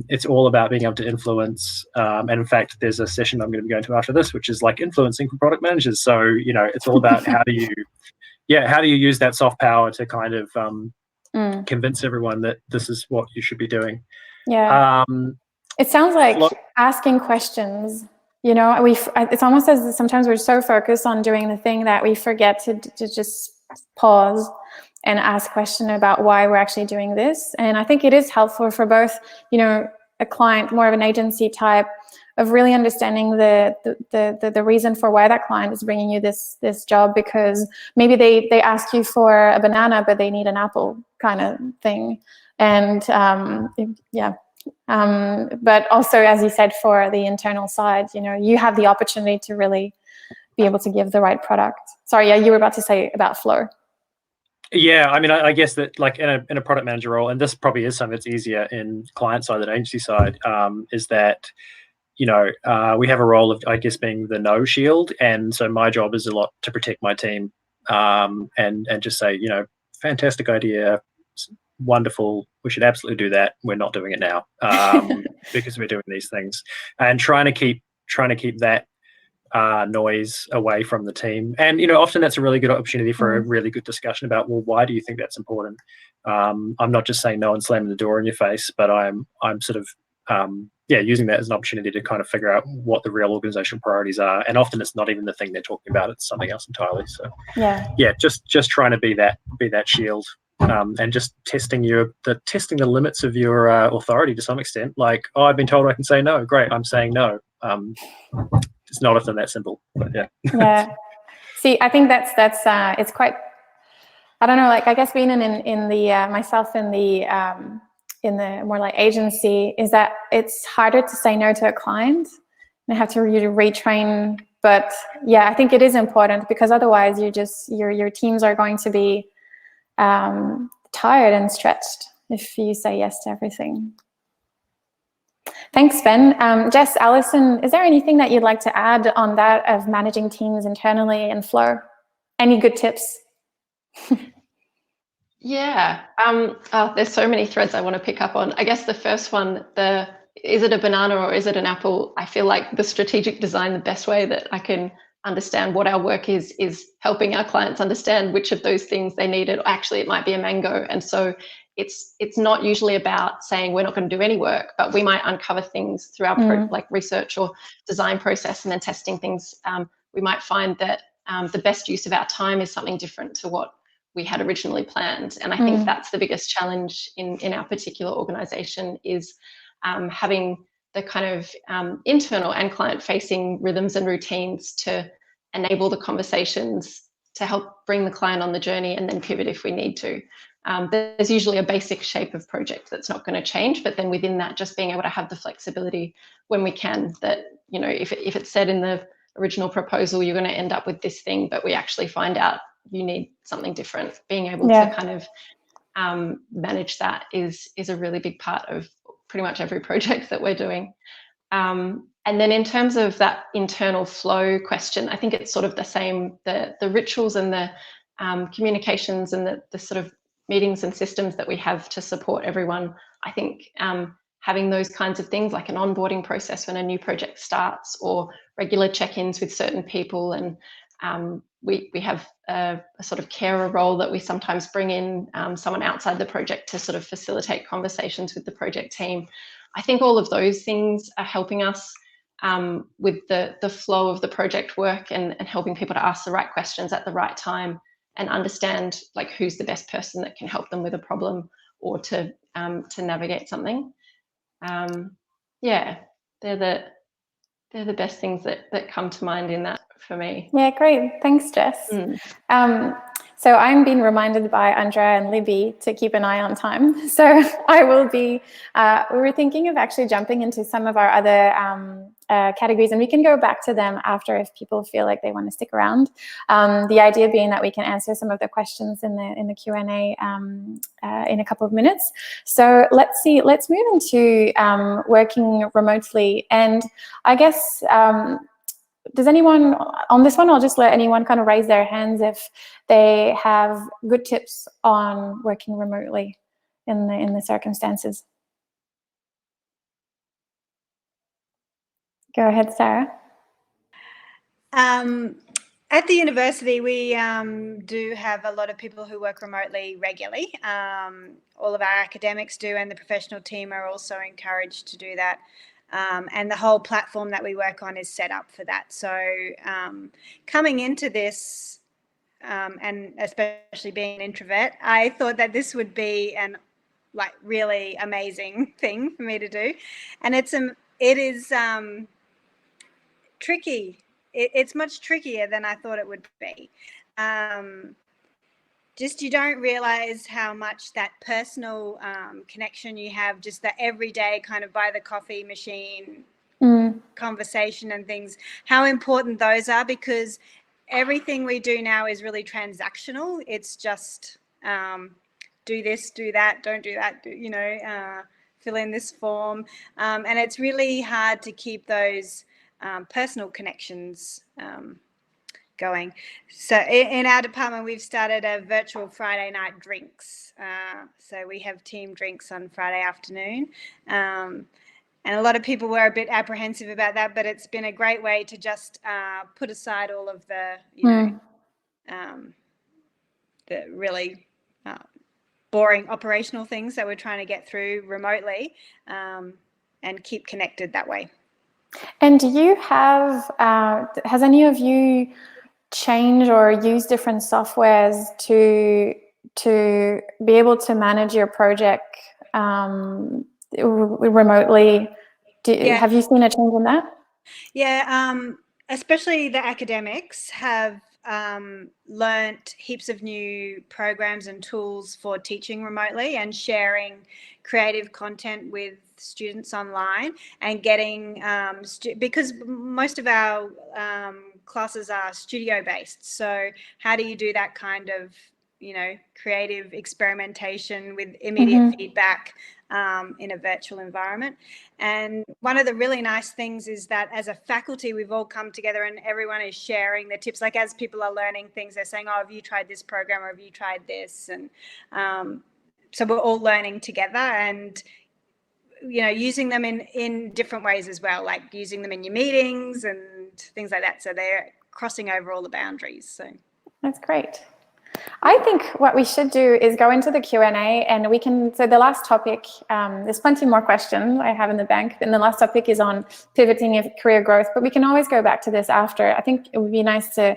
it's all about being able to influence. And in fact, there's a session I'm going to be going to after this, which is like influencing for product managers. So it's all about how do you use that soft power to kind of convince everyone that this is what you should be doing. Yeah. It sounds like asking questions. It's almost as sometimes we're so focused on doing the thing that we forget to just pause and ask question about why we're actually doing this. And I think it is helpful for both, a client, more of an agency type, of really understanding the reason for why that client is bringing you this job, because maybe they ask you for a banana, but they need an apple kind of thing. And but also, as you said, for the internal side, you have the opportunity to really be able to give the right product. Sorry, yeah, you were about to say about flow. Yeah, I mean, I guess that like in a product manager role, and this probably is something that's easier in client side than agency side, is that we have a role of, I guess, being the no shield, and so my job is a lot to protect my team, and just say, fantastic idea, wonderful, we should absolutely do that. We're not doing it now because we're doing these things, and trying to keep that noise away from the team. And often that's a really good opportunity for a really good discussion about, well, why do you think that's important? I'm not just saying no and slamming the door in your face, but I'm sort of using that as an opportunity to kind of figure out what the real organizational priorities are. And often it's not even the thing they're talking about, it's something else entirely. So just trying to be that shield, and just testing the limits of your authority to some extent. Like, I've been told I can say no, great, I'm saying no. It's not often that simple, but yeah. See, I think that's it's quite, I don't know, like, I guess being in the myself in the more like agency, is that it's harder to say no to a client and have to really retrain. But yeah, I think it is important, because otherwise your teams are going to be tired and stretched if you say yes to everything. Thanks, Ben. Jess, Alison, is there anything that you'd like to add on that of managing teams internally in Flow? Any good tips? Yeah, there's so many threads I want to pick up on. I guess the first one, is it a banana or is it an apple? I feel like the strategic design, the best way that I can understand what our work is helping our clients understand which of those things they needed. Actually, it might be a mango. And so it's not usually about saying we're not going to do any work, but we might uncover things through our like research or design process, and then testing things. We might find that the best use of our time is something different to what we had originally planned. And I think that's the biggest challenge in our particular organization, is having the kind of internal and client-facing rhythms and routines to enable the conversations to help bring the client on the journey, and then pivot if we need to. There's usually a basic shape of project that's not going to change, but then within that, just being able to have the flexibility when we can, that, if it's said in the original proposal, you're going to end up with this thing, but we actually find out you need something different. Being able to kind of manage that is a really big part of pretty much every project that we're doing. And then in terms of that internal flow question, I think it's sort of the same, the rituals and the communications and the sort of meetings and systems that we have to support everyone. I think having those kinds of things, like an onboarding process when a new project starts, or regular check-ins with certain people, and We have a sort of carer role that we sometimes bring in someone outside the project to sort of facilitate conversations with the project team. I think all of those things are helping us with the flow of the project work and helping people to ask the right questions at the right time and understand like who's the best person that can help them with a problem or to navigate something. Yeah, they're the best things that come to mind in that for me. Yeah, great. Thanks, Jess. So I'm being reminded by Andrea and Libby to keep an eye on time. So I will be, we were thinking of actually jumping into some of our other categories, and we can go back to them after if people feel like they want to stick around. The idea being that we can answer some of the questions in the Q&A in a couple of minutes. So let's move into working remotely. And I guess, does anyone, on this one, I'll just let anyone kind of raise their hands if they have good tips on working remotely in the circumstances. Go ahead, Sarah. At the university, we do have a lot of people who work remotely regularly. All of our academics do, and the professional team are also encouraged to do that. And the whole platform that we work on is set up for that. So coming into this, and especially being an introvert, I thought that this would be an like really amazing thing for me to do. And it is tricky. It's much trickier than I thought it would be. Just you don't realize how much that personal connection you have, just the everyday kind of by the coffee machine conversation and things, how important those are, because everything we do now is really transactional. It's just do this, do that, don't do that, fill in this form. And it's really hard to keep those personal connections going. So in our department, we've started a virtual Friday night drinks. So we have team drinks on Friday afternoon. And a lot of people were a bit apprehensive about that, but it's been a great way to just put aside all of the, the really boring operational things that we're trying to get through remotely, and keep connected that way. And do you have, has any of you change or use different softwares to be able to manage your project remotely? Have you seen a change in that? Yeah, especially the academics have learnt heaps of new programs and tools for teaching remotely and sharing creative content with students online and getting because most of our classes are studio based, so how do you do that kind of creative experimentation with immediate feedback in a virtual environment? And one of the really nice things is that as a faculty, we've all come together and everyone is sharing their tips. Like as people are learning things, they're saying, oh, have you tried this program or have you tried this? And so we're all learning together and using them in different ways as well, like using them in your meetings and things like that. So they're crossing over all the boundaries. So that's great. I think what we should do is go into the Q&A and we can, so the last topic, there's plenty more questions I have in the bank, and the last topic is on pivoting of career growth, but we can always go back to this after. I think it would be nice to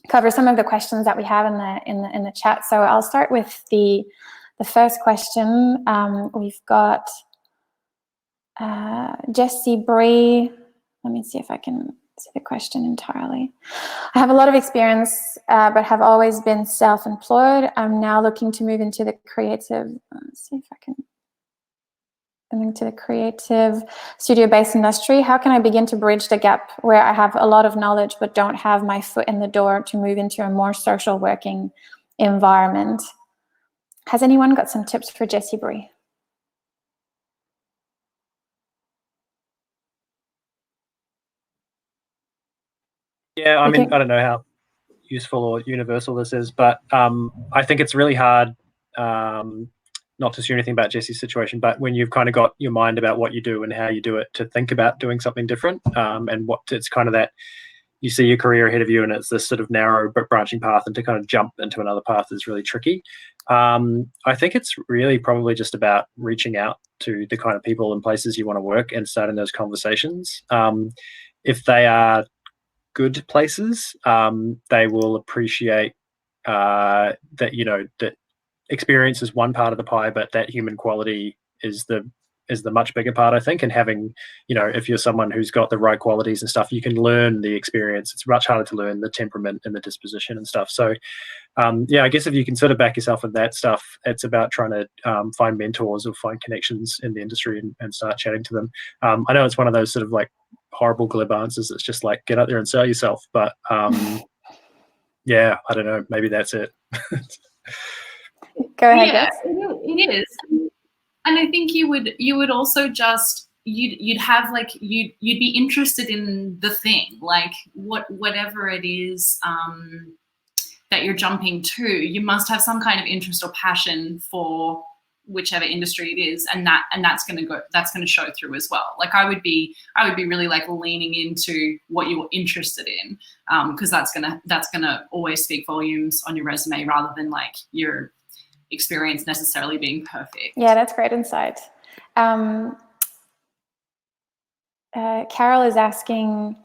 cover some of the questions that we have in the chat. So I'll start with the first question. We've got Jessie Bree. Let me see if I can see the question entirely. I have a lot of experience, but have always been self-employed. I'm now looking to move into the creative, let's see if I can, into the creative studio-based industry. How can I begin to bridge the gap where I have a lot of knowledge, but don't have my foot in the door to move into a more social working environment? Has anyone got some tips for Jessie Bree? Yeah, I mean, I don't know how useful or universal this is, but I think it's really hard, not to assume anything about Jessie's situation, but when you've kind of got your mind about what you do and how you do it, to think about doing something different, and what it's kind of that, you see your career ahead of you and it's this sort of narrow but branching path, and to kind of jump into another path is really tricky. I think it's really probably just about reaching out to the kind of people and places you want to work and starting those conversations. If they are good places, they will appreciate that, that experience is one part of the pie, but that human quality is the much bigger part, I think. And having, if you're someone who's got the right qualities and stuff, you can learn the experience. It's much harder to learn the temperament and the disposition and stuff. So I guess if you can sort of back yourself in that stuff, it's about trying to find mentors or find connections in the industry and start chatting to them. I know it's one of those sort of like horrible glib answers. It's just like, get out there and sell yourself. But yeah, I don't know, maybe that's it. Go ahead. Yeah, it is. And I think you would also just you'd have like you'd be interested in the thing, like whatever it is that you're jumping to. You must have some kind of interest or passion for whichever industry it is, and that's going to show through as well. Like I would be really like leaning into what you're interested in, because that's gonna always speak volumes on your resume rather than like your experience necessarily being perfect. Yeah, that's great insight. Carol is asking,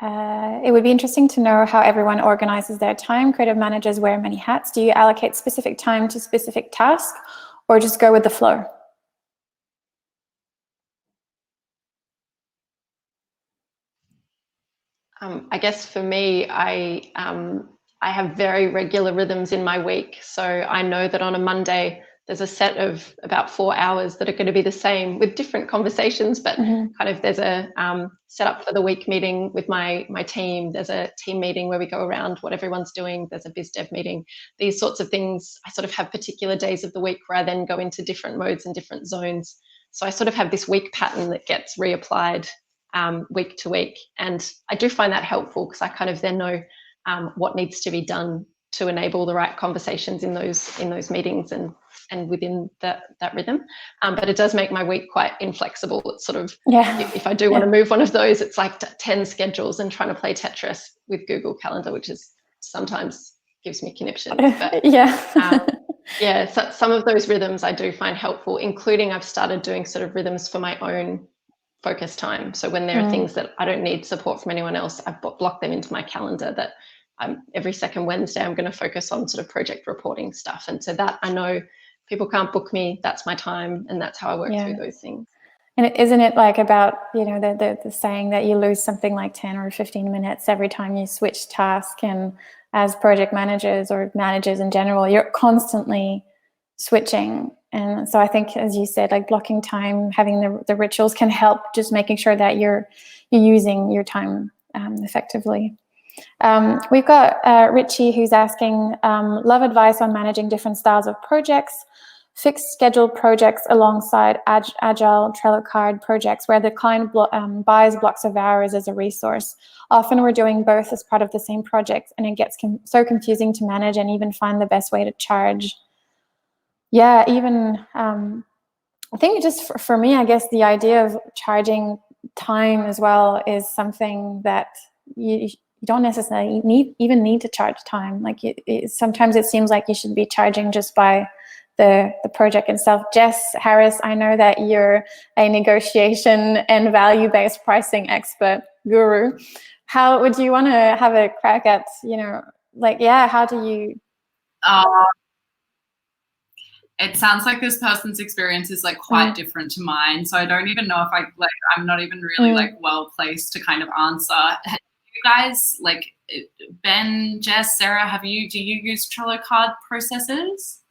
it would be interesting to know how everyone organizes their time. Creative managers wear many hats. Do you allocate specific time to specific tasks or just go with the flow? I guess for me, I have very regular rhythms in my week. So I know that on a Monday, there's a set of about 4 hours that are going to be the same with different conversations, but kind of there's a set up for the week meeting with my team. There's a team meeting where we go around what everyone's doing. There's a biz dev meeting. These sorts of things, I sort of have particular days of the week where I then go into different modes and different zones. So I sort of have this week pattern that gets reapplied week to week. And I do find that helpful because I kind of then know what needs to be done to enable the right conversations in those meetings and within that rhythm. But it does make my week quite inflexible. It's sort of, if I do want to move one of those, it's like 10 schedules and trying to play Tetris with Google Calendar, which is sometimes gives me conniption. But so some of those rhythms I do find helpful, including I've started doing sort of rhythms for my own focus time. So when there are things that I don't need support from anyone else, I've blocked them into my calendar that every second Wednesday I'm going to focus on sort of project reporting stuff. And so that I know people can't book me, that's my time, and that's how I work through those things. And isn't it like about, the saying that you lose something like 10 or 15 minutes every time you switch task? And as project managers or managers in general, you're constantly switching. And so I think, as you said, like blocking time, having the rituals can help, just making sure that you're using your time effectively. We've got Richie who's asking, love advice on managing different styles of projects, fixed schedule projects alongside agile Trello card projects where the client buys blocks of hours as a resource. Often we're doing both as part of the same project, and it gets so confusing to manage and even find the best way to charge. Yeah, even I think just for me, I guess the idea of charging time as well is something that you don't necessarily need to charge time. Like sometimes it seems like you should be charging just by the project itself. Jess Harris, I know that you're a negotiation and value-based pricing expert guru. How would you want to have a crack at, how do you? It sounds like this person's experience is like quite different to mine. So I don't even know if I'm not even really like well placed to kind of answer. You guys, like Ben, Jess, Sarah, do you use Trello card processes?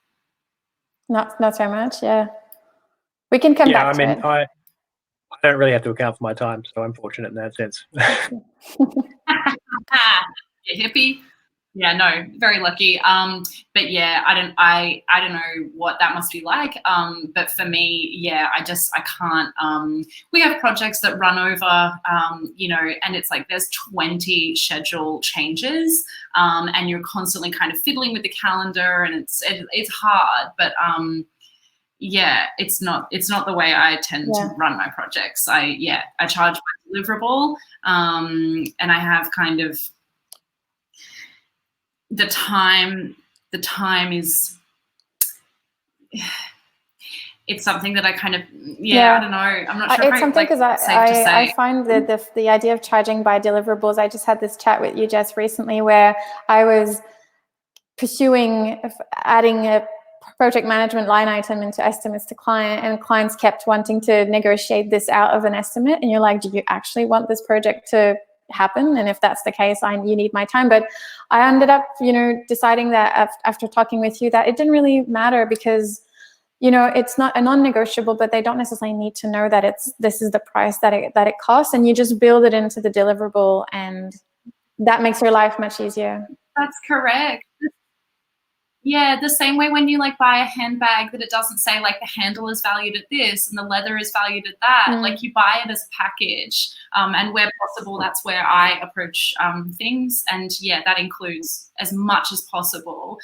Not so much, yeah. We can come back to it. I don't really have to account for my time, so I'm fortunate in that sense. You hippie? Yeah, no, very lucky. But yeah, I don't know what that must be like. But for me, yeah, I can't. We have projects that run over, and it's like there's 20 schedule changes, and you're constantly kind of fiddling with the calendar, and it's hard. But yeah, it's not the way I tend to run my projects. I charge by deliverable, and I have kind of the time is, it's something that I kind of, I don't know, I'm not sure it's something, because I find that the idea of charging by deliverables, I just had this chat with you, Jess, recently, where I was pursuing adding a project management line item into estimates to client, and clients kept wanting to negotiate this out of an estimate, and you're like, do you actually want this project to happen? And if that's the case, you need my time. But I ended up, deciding that after talking with you, that it didn't really matter, because it's not a non-negotiable, but they don't necessarily need to know that this is the price that it costs, and you just build it into the deliverable, and that makes your life much easier. That's correct. Yeah, the same way when you like buy a handbag, that it doesn't say like the handle is valued at this and the leather is valued at that. Like, you buy it as a package, and where possible, that's where I approach things. And yeah, that includes as much as possible,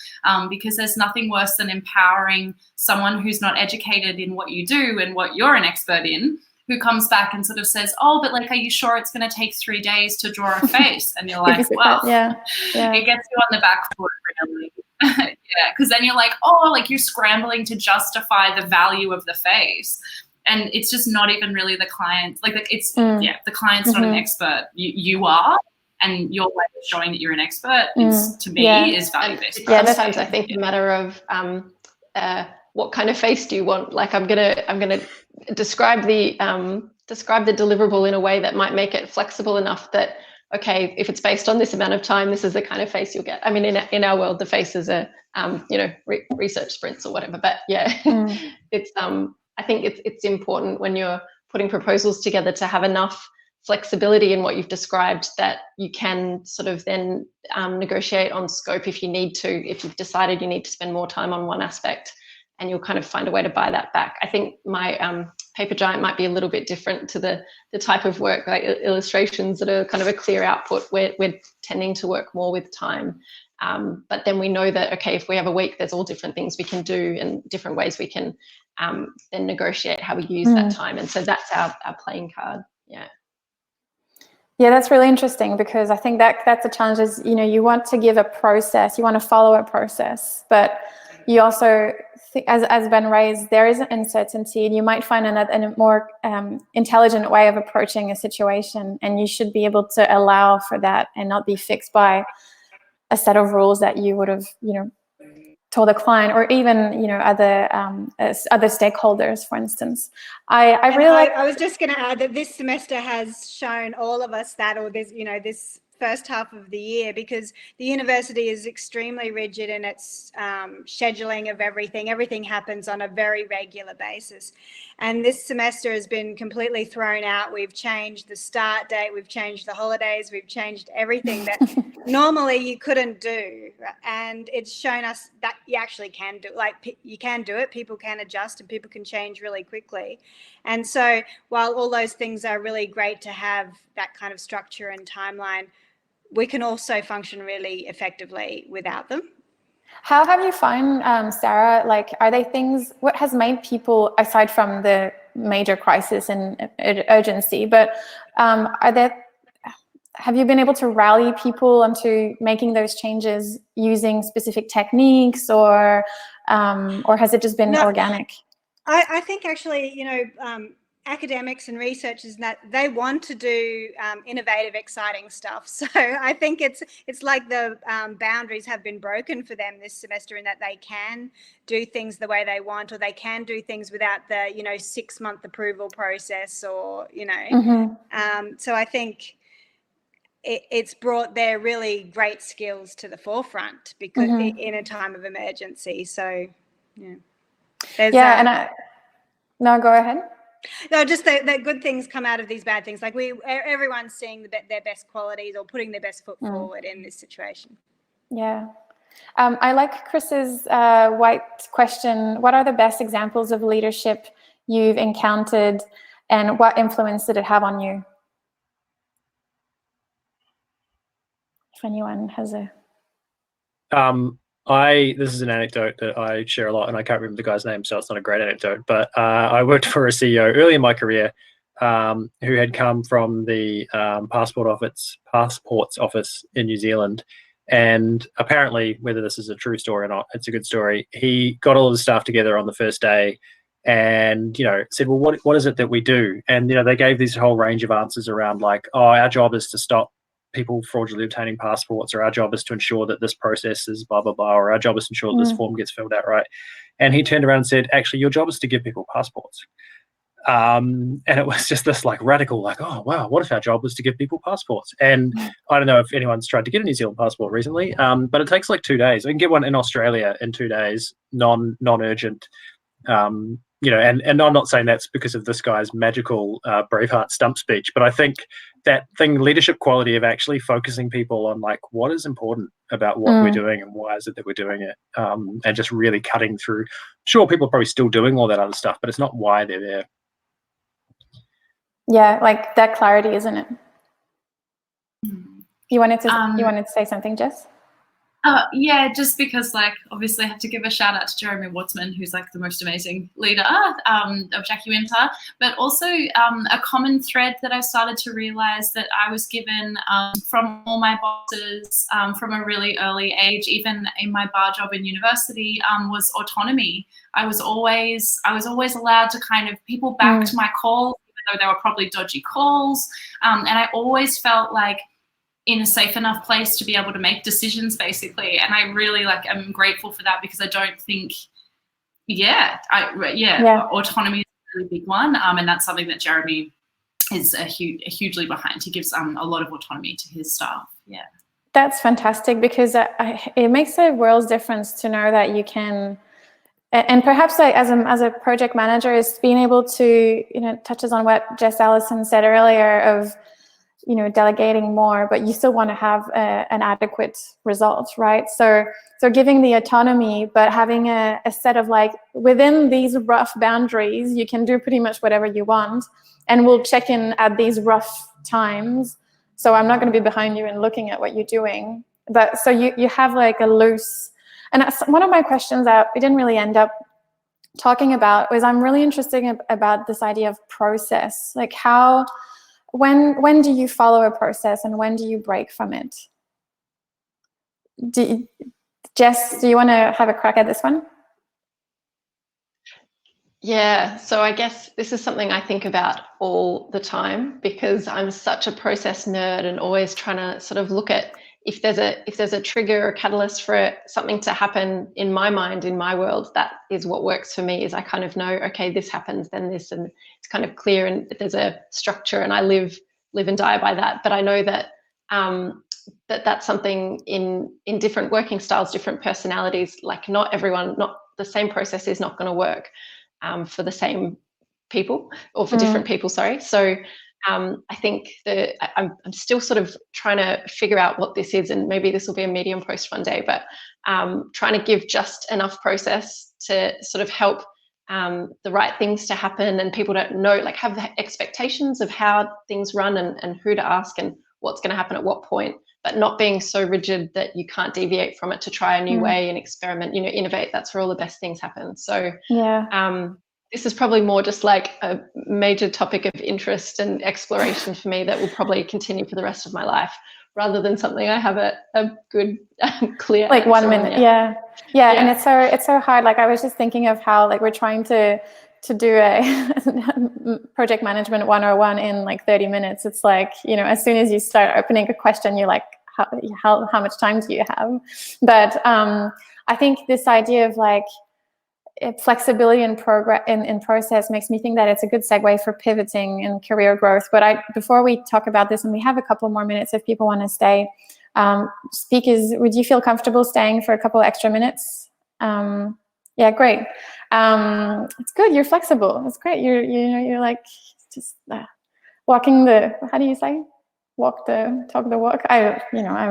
because there's nothing worse than empowering someone who's not educated in what you do and what you're an expert in, who comes back and sort of says, oh, but like, are you sure it's going to take 3 days to draw a face? And you're like, well, yeah. It gets you on the back foot, really. Yeah, because then you're like, oh, like, you're scrambling to justify the value of the face, and it's just not even really the client. Like, it's the client's not an expert. You are, and your way of showing that you're an expert is, to me, is value-based. Sometimes I think a matter of what kind of face do you want? Like, I'm gonna describe the deliverable in a way that might make it flexible enough that, okay, if it's based on this amount of time, this is the kind of face you'll get. I mean, in our world, the faces are, research sprints or whatever. But yeah, it's I think it's important when you're putting proposals together to have enough flexibility in what you've described that you can sort of then negotiate on scope if you need to, if you've decided you need to spend more time on one aspect, and you'll kind of find a way to buy that back. I think my paper giant might be a little bit different to the type of work, like illustrations that are kind of a clear output. We're tending to work more with time. But then we know that, okay, if we have a week, there's all different things we can do and different ways we can then negotiate how we use that time. And so that's our playing card. Yeah. Yeah, that's really interesting, because I think that's a challenge is, you want to give a process, you want to follow a process, but you also, as Ben raised, there is an uncertainty, and you might find a more intelligent way of approaching a situation, and you should be able to allow for that and not be fixed by a set of rules that you would have, told a client, or even, other stakeholders, for instance. I was just going to add that this semester has shown all of us that, or this first half of the year, because the university is extremely rigid in its scheduling of everything. Everything happens on a very regular basis. And this semester has been completely thrown out. We've changed the start date, we've changed the holidays, we've changed everything that normally you couldn't do. And it's shown us that you actually can do, you can do it, people can adjust, and people can change really quickly. And so while all those things are really great to have that kind of structure and timeline, we can also function really effectively without them. How have you found, Sarah, are they things, what has made people, aside from the major crisis and urgency, but have you been able to rally people onto making those changes using specific techniques, or has it just been organic? I think actually, academics and researchers, that they want to do innovative, exciting stuff. So I think it's like the boundaries have been broken for them this semester, in that they can do things the way they want, or they can do things without the 6-month approval process, or so I think it's brought their really great skills to the forefront, because in a time of emergency. So no, go ahead. No, just that good things come out of these bad things. Like everyone's seeing their best qualities, or putting their best foot forward in this situation. Yeah. I like Chris's white question. What are the best examples of leadership you've encountered, and what influence did it have on you? If anyone has a... This is an anecdote that I share a lot, and I can't remember the guy's name, so it's not a great anecdote, but I worked for a CEO early in my career who had come from the passports office in New Zealand. And apparently, whether this is a true story or not, it's a good story. He got all of the staff together on the first day and, said, well, what is it that we do? And, they gave this whole range of answers around like, oh, our job is to stop people fraudulently obtaining passports, or our job is to ensure that this process is blah, blah, blah, or our job is to ensure that this form gets filled out right. And he turned around and said, actually, your job is to give people passports. And it was just this like radical, like, oh, wow, what if our job was to give people passports? And I don't know if anyone's tried to get a New Zealand passport recently, but it takes like 2 days. I can get one in Australia in 2 days, non-urgent. And I'm not saying that's because of this guy's magical Braveheart stump speech, but I think that leadership quality of actually focusing people on like what is important about what we're doing and why is it that we're doing it, and just really cutting through. Sure, people are probably still doing all that other stuff, but it's not why they're there. Yeah, like that clarity, isn't it? You wanted to say something, Jess? Yeah, just because obviously I have to give a shout out to Jeremy Wartsman, who's the most amazing leader of Jackie Winter, but also a common thread that I started to realize that I was given from all my bosses from a really early age, even in my bar job in university, was autonomy. I was always allowed to people backed my calls, even though they were probably dodgy calls, and I always felt like in a safe enough place to be able to make decisions, basically. And I really I'm grateful for that, because I don't think, autonomy is a really big one. And that's something that Jeremy is hugely behind. He gives a lot of autonomy to his staff. Yeah. That's fantastic, because it makes a world's difference to know that you can, and perhaps as a project manager, is being able to, touches on what Jess Allison said earlier of, delegating more, but you still want to have an adequate result, right? So giving the autonomy, but having a set of within these rough boundaries, you can do pretty much whatever you want, and we'll check in at these rough times. So I'm not going to be behind you and looking at what you're doing. But so you have a loose, and that's one of my questions that we didn't really end up talking about was I'm really interested about this idea of process, how. When do you follow a process and when do you break from it? Jess, do you want to have a crack at this one? Yeah, so I guess this is something I think about all the time, because I'm such a process nerd and always trying to sort of look at if there's a trigger or catalyst for something to happen in my mind, in my world. That is what works for me, is I kind of know, okay, this happens, then this, and it's kind of clear, and there's a structure, and I live and die by that. But I know that that's something in different working styles, different personalities, not the same process is not going to work for the same people, or for different people, sorry. So I think that I'm still sort of trying to figure out what this is, and maybe this will be a Medium post one day, but trying to give just enough process to sort of help the right things to happen, and people don't know, have the expectations of how things run and who to ask and what's going to happen at what point, but not being so rigid that you can't deviate from it to try a new way and experiment, innovate. That's where all the best things happen. So this is probably more just a major topic of interest and exploration for me that will probably continue for the rest of my life, rather than something I have a good clear 1 minute. Yeah. And it's so hard. I was just thinking of how we're trying to do a project management 101 in 30 minutes. It's as soon as you start opening a question, you're like, how much time do you have? But I think this idea of flexibility in process makes me think that it's a good segue for pivoting and career growth. But before we talk about this, and we have a couple more minutes if people want to stay, speakers, would you feel comfortable staying for a couple extra minutes? Yeah, great. It's good. You're flexible. It's great. You're just walking the. How do you say? Talk the walk. I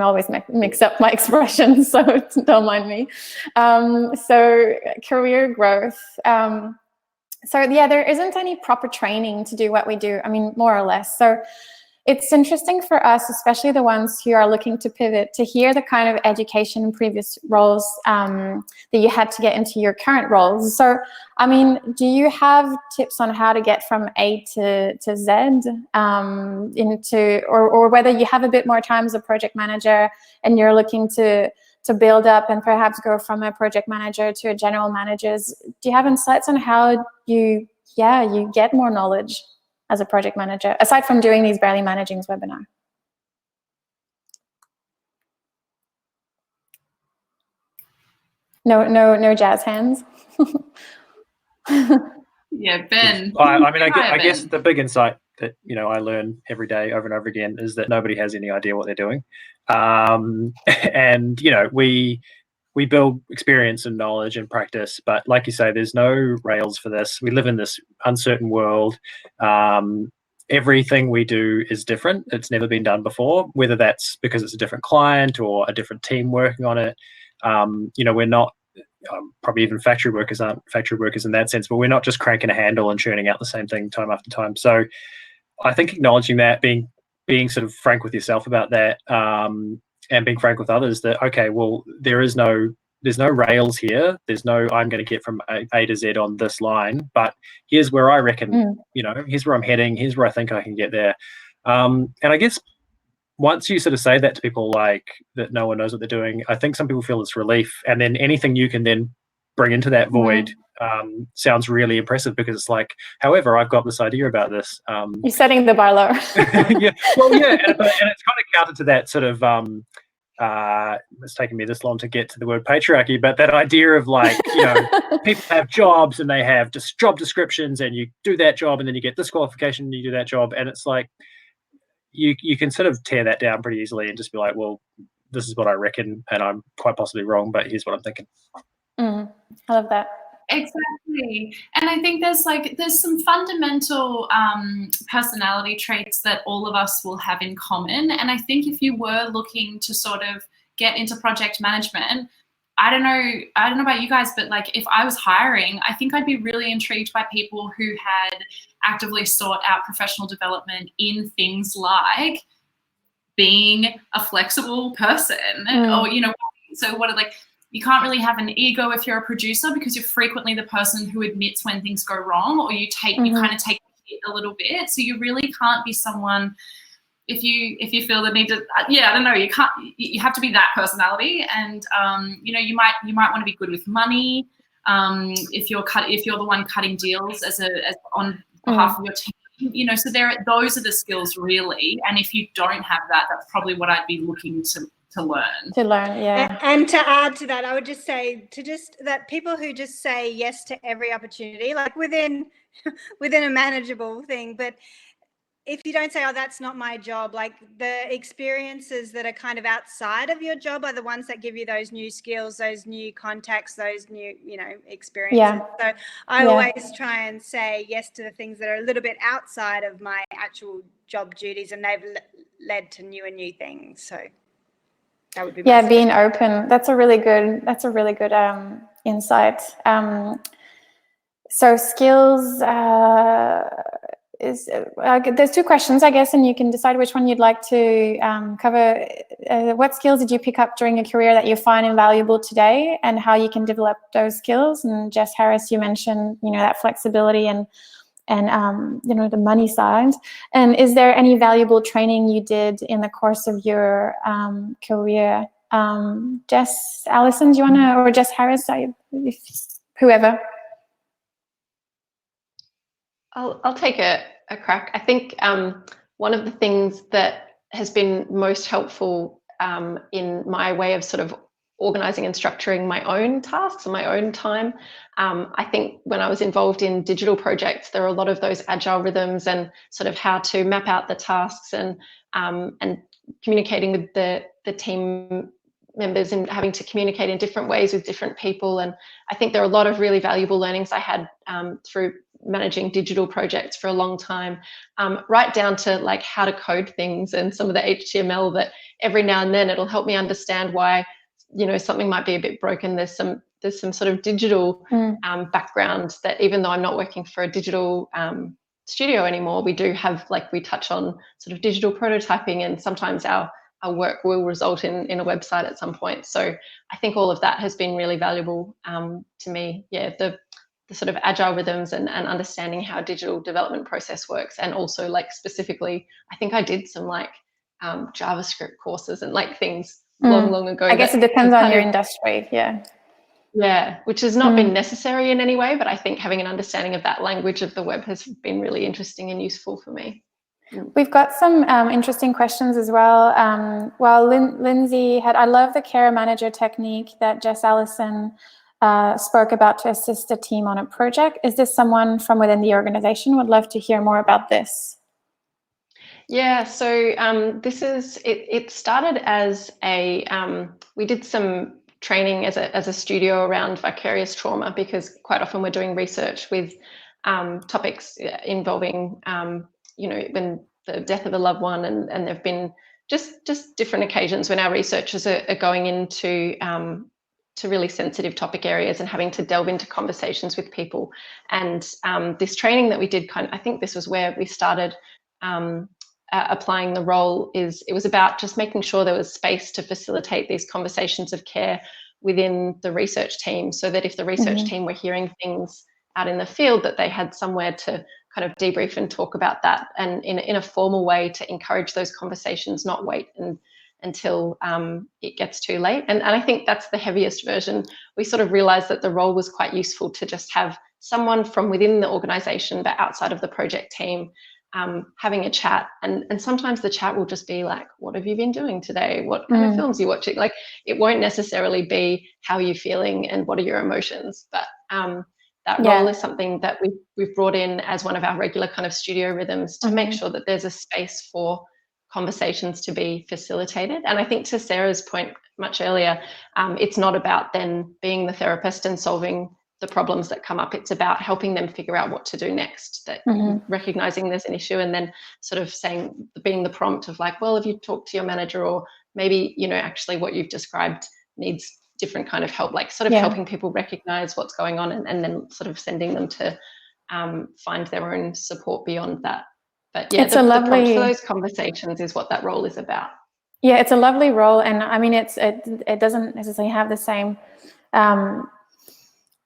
always mix up my expressions, so don't mind me. So career growth. So yeah, there isn't any proper training to do what we do. I mean, more or less. So it's interesting for us, especially the ones who are looking to pivot, to hear the kind of education in previous roles that you had to get into your current roles. So, I mean, do you have tips on how to get from A to Z into, or whether you have a bit more time as a project manager and you're looking to build up and perhaps go from a project manager to a general manager? Do you have insights on how you get more knowledge as a project manager, aside from doing these Barely Managing's webinar? No jazz hands. Yeah, Ben. I mean, I guess the big insight that I learn every day over and over again is that nobody has any idea what they're doing, and we build experience and knowledge and practice, but like you say, there's no rails for this. We live in this uncertain world. Everything we do is different. It's never been done before, whether that's because it's a different client or a different team working on it. We're not, probably even factory workers aren't factory workers in that sense, but we're not just cranking a handle and churning out the same thing time after time. So I think acknowledging that, being sort of frank with yourself about that, and being frank with others that, okay, well, there's no rails here. There's no, I'm going to get from A to Z on this line, but here's where I reckon, here's where I'm heading. Here's where I think I can get there. And I guess once you sort of say that to people, like that no one knows what they're doing, I think some people feel this relief. And then anything you can then bring into that void sounds really impressive, because it's like, however, I've got this idea about this. You're setting the bar low. Yeah, well, yeah, and it's kind of counter to that sort of, it's taken me this long to get to the word patriarchy, but that idea of like, people have jobs and they have just job descriptions, and you do that job and then you get this qualification and you do that job, and it's like, you can sort of tear that down pretty easily and just be like, well, this is what I reckon, and I'm quite possibly wrong, but here's what I'm thinking. I love that. Exactly. And I think there's some fundamental personality traits that all of us will have in common. And I think if you were looking to sort of get into project management, I don't know about you guys, but like if I was hiring, I think I'd be really intrigued by people who had actively sought out professional development in things like being a flexible person, or so what are like, you can't really have an ego if you're a producer, because you're frequently the person who admits when things go wrong, or you kind of take it a little bit. So you really can't be someone, if you feel the need to, I don't know, you have to be that personality. And you might want to be good with money, if you're the one cutting deals as on behalf of your team, so those are the skills really. And if you don't have that, that's probably what I'd be looking to learn. Yeah. And to add to that, I would just say that people who just say yes to every opportunity, like within a manageable thing, but if you don't say, oh, that's not my job, like the experiences that are kind of outside of your job are the ones that give you those new skills, those new contacts, those new, experiences. Yeah. So I always try and say yes to the things that are a little bit outside of my actual job duties, and they've led to new things. So that would be being open. That's a really good insight. So skills there's two questions, I guess, and you can decide which one you'd like to cover. What skills did you pick up during your career that you find invaluable today, and how you can develop those skills? And Jess Harris, you mentioned that flexibility and the money side. And is there any valuable training you did in the course of your career? Jess, Alison, do you want to, or Jess Harris, whoever? I'll take a crack. I think one of the things that has been most helpful in my way of sort of organizing and structuring my own tasks and my own time, I think when I was involved in digital projects, there are a lot of those agile rhythms and sort of how to map out the tasks and communicating with the team members and having to communicate in different ways with different people. And I think there are a lot of really valuable learnings I had through managing digital projects for a long time, right down to like how to code things and some of the HTML that every now and then it'll help me understand why something might be a bit broken. There's some sort of digital background that, even though I'm not working for a digital studio anymore, we do have, like, we touch on sort of digital prototyping, and sometimes our work will result in a website at some point. So I think all of that has been really valuable to me. Yeah, the sort of agile rhythms and understanding how digital development process works, and also, like, specifically, I think I did some like JavaScript courses and like things long ago. I guess it depends on your industry. Yeah, which has not been necessary in any way, but I think having an understanding of that language of the web has been really interesting and useful for me. We've got some interesting questions as well. Lindsay had, I love the care manager technique that Jess Allison spoke about to assist a team on a project. Is this someone from within the organization? Would love to hear more about this. Yeah, so this is, it started as a, we did some training as a studio around vicarious trauma, because quite often we're doing research with topics involving, when the death of a loved one, and there've been just different occasions when our researchers are going into to really sensitive topic areas and having to delve into conversations with people. And this training that we did, I think this was where we started applying the role. It was about just making sure there was space to facilitate these conversations of care within the research team, so that if the research team were hearing things out in the field, that they had somewhere to kind of debrief and talk about that, and in a formal way to encourage those conversations, not wait until it gets too late. And I think that's the heaviest version. We sort of realized that the role was quite useful to just have someone from within the organization, but outside of the project team, having a chat, and sometimes the chat will just be like, what have you been doing today? What kind of films are you watching? Like, it won't necessarily be how are you feeling and what are your emotions, but that role is something that we've brought in as one of our regular kind of studio rhythms to make sure that there's a space for conversations to be facilitated. And I think, to Sarah's point much earlier, it's not about then being the therapist and solving the problems that come up. It's about helping them figure out what to do next, that recognizing there's an issue, and then sort of being the prompt of like, well, have you talked to your manager, or maybe, actually what you've described needs different kind of help, like sort of helping people recognize what's going on, and then sort of sending them to find their own support beyond that. But yeah, the prompt for those conversations is what that role is about. Yeah, it's a lovely role, and I mean, it doesn't necessarily have the same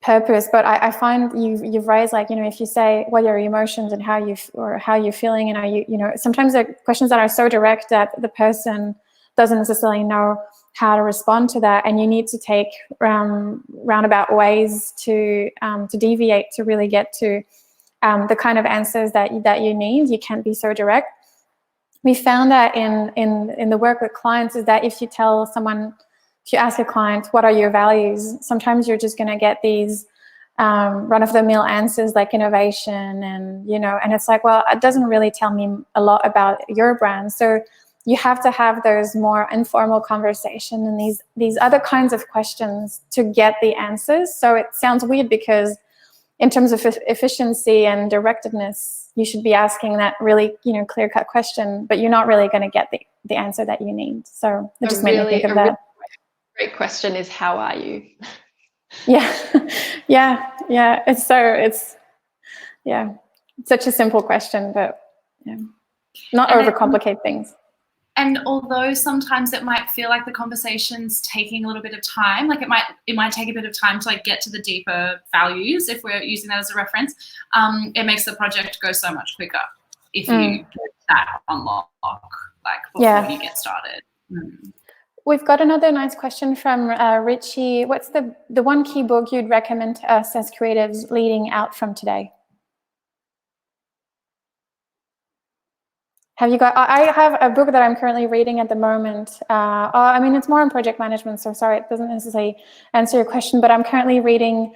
purpose, but I find you've raised, like, if you say what are your emotions and how you're feeling, and are you, sometimes they're questions that are so direct that the person doesn't necessarily know how to respond to that, and you need to take roundabout ways to deviate to really get to the kind of answers that you need. You can't be so direct. We found that in the work with clients is that if you ask a client, what are your values, sometimes you're just going to get these run-of-the-mill answers like innovation, and and it's like, well, it doesn't really tell me a lot about your brand. So you have to have those more informal conversation and these other kinds of questions to get the answers. So it sounds weird, because in terms of efficiency and directedness, you should be asking that really clear-cut question, but you're not really going to get the answer that you need. So it just made me think of that. Great question is, how are you? Yeah. It's such a simple question, but not overcomplicate things. And although sometimes it might feel like the conversation's taking a little bit of time, like it might take a bit of time to like get to the deeper values, if we're using that as a reference, it makes the project go so much quicker if you get that unlock like before you get started. We've got another nice question from Richie. What's the one key book you'd recommend to us as creatives leading out from today? I have a book that I'm currently reading at the moment. I mean, it's more on project management, so sorry, it doesn't necessarily answer your question, but I'm currently reading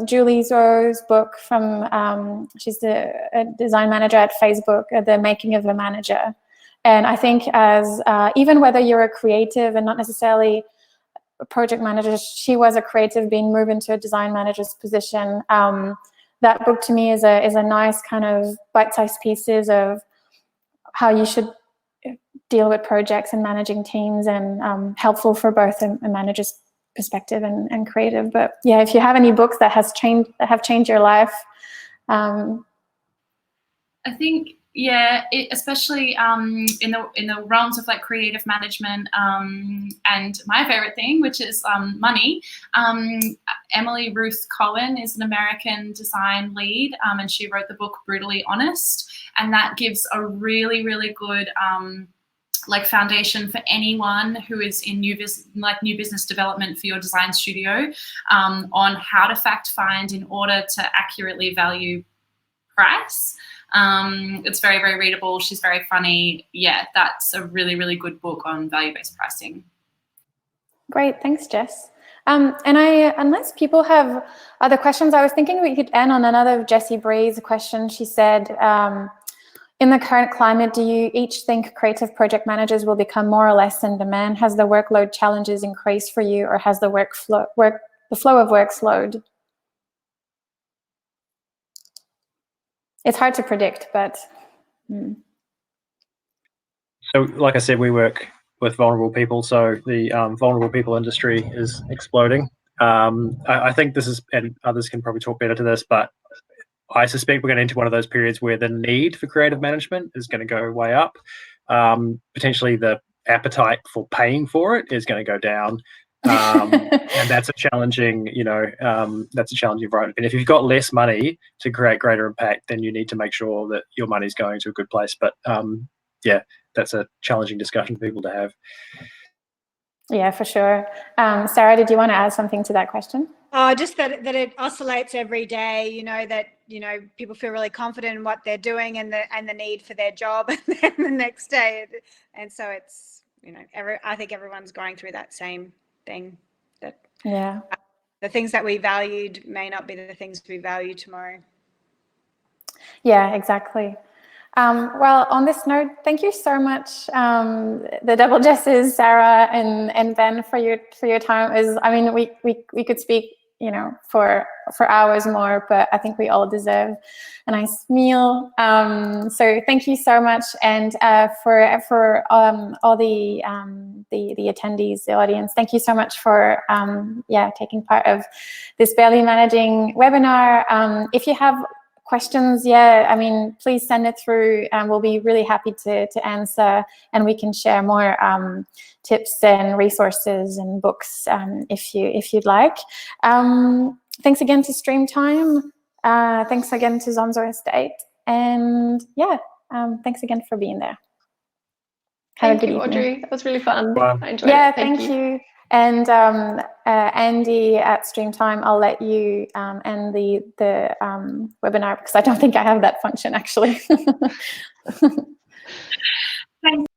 Julie Zhou's book from, she's a design manager at Facebook, The Making of a Manager. And I think as, even whether you're a creative and not necessarily a project manager, she was a creative being moved into a design manager's position. That book to me is a nice kind of bite-sized pieces of how you should deal with projects and managing teams, and helpful for both a manager's perspective and creative. But yeah, if you have any books that have changed your life, I think, yeah, especially in the realms of like creative management, and my favorite thing, which is money. Emily Ruth Cohen is an American design lead, and she wrote the book Brutally Honest, and that gives a really, really good like foundation for anyone who is in new business development for your design studio, on how to fact find in order to accurately value price. It's very, very readable. She's very funny. Yeah, that's a really, really good book on value-based pricing. Great, thanks, Jess. And unless people have other questions, I was thinking we could end on another of Jessie Bree's question. She said, in the current climate, do you each think creative project managers will become more or less in demand? Has the workload challenges increased for you, or has the flow of work slowed? It's hard to predict, but. So, like I said, we work with vulnerable people, so the vulnerable people industry is exploding. I think this is, and others can probably talk better to this, but I suspect we're going into one of those periods where the need for creative management is going to go way up. Potentially the appetite for paying for it is going to go down. And that's a challenging, that's a challenging environment. And if you've got less money to create greater impact, then you need to make sure that your money is going to a good place. But yeah, that's a challenging discussion for people to have. Yeah, for sure. Sarah, did you want to add something to that question? Just that it oscillates every day, that, people feel really confident in what they're doing and the need for their job, and then the next day. And so it's, I think everyone's going through that same thing, that the things that we valued may not be the things we value tomorrow. Yeah, exactly. Well, on this note, thank you so much, the double Jesses, Sarah and Ben, for your time. I mean, we could speak, for hours more, but I think we all deserve a nice meal. So thank you so much, and for all the attendees, the audience, thank you so much for taking part of this Barely Managing webinar. If you have questions, please send it through, and we'll be really happy to answer, and we can share more tips and resources and books if you'd like. Thanks again to Streamtime. Thanks again to Zonzo Estate, and thanks again for being there. Thank you, Audrey. That was really fun. Wow. I enjoyed it. Thank you. And Andy at Streamtime, I'll let you end the webinar, because I don't think I have that function actually. Thanks.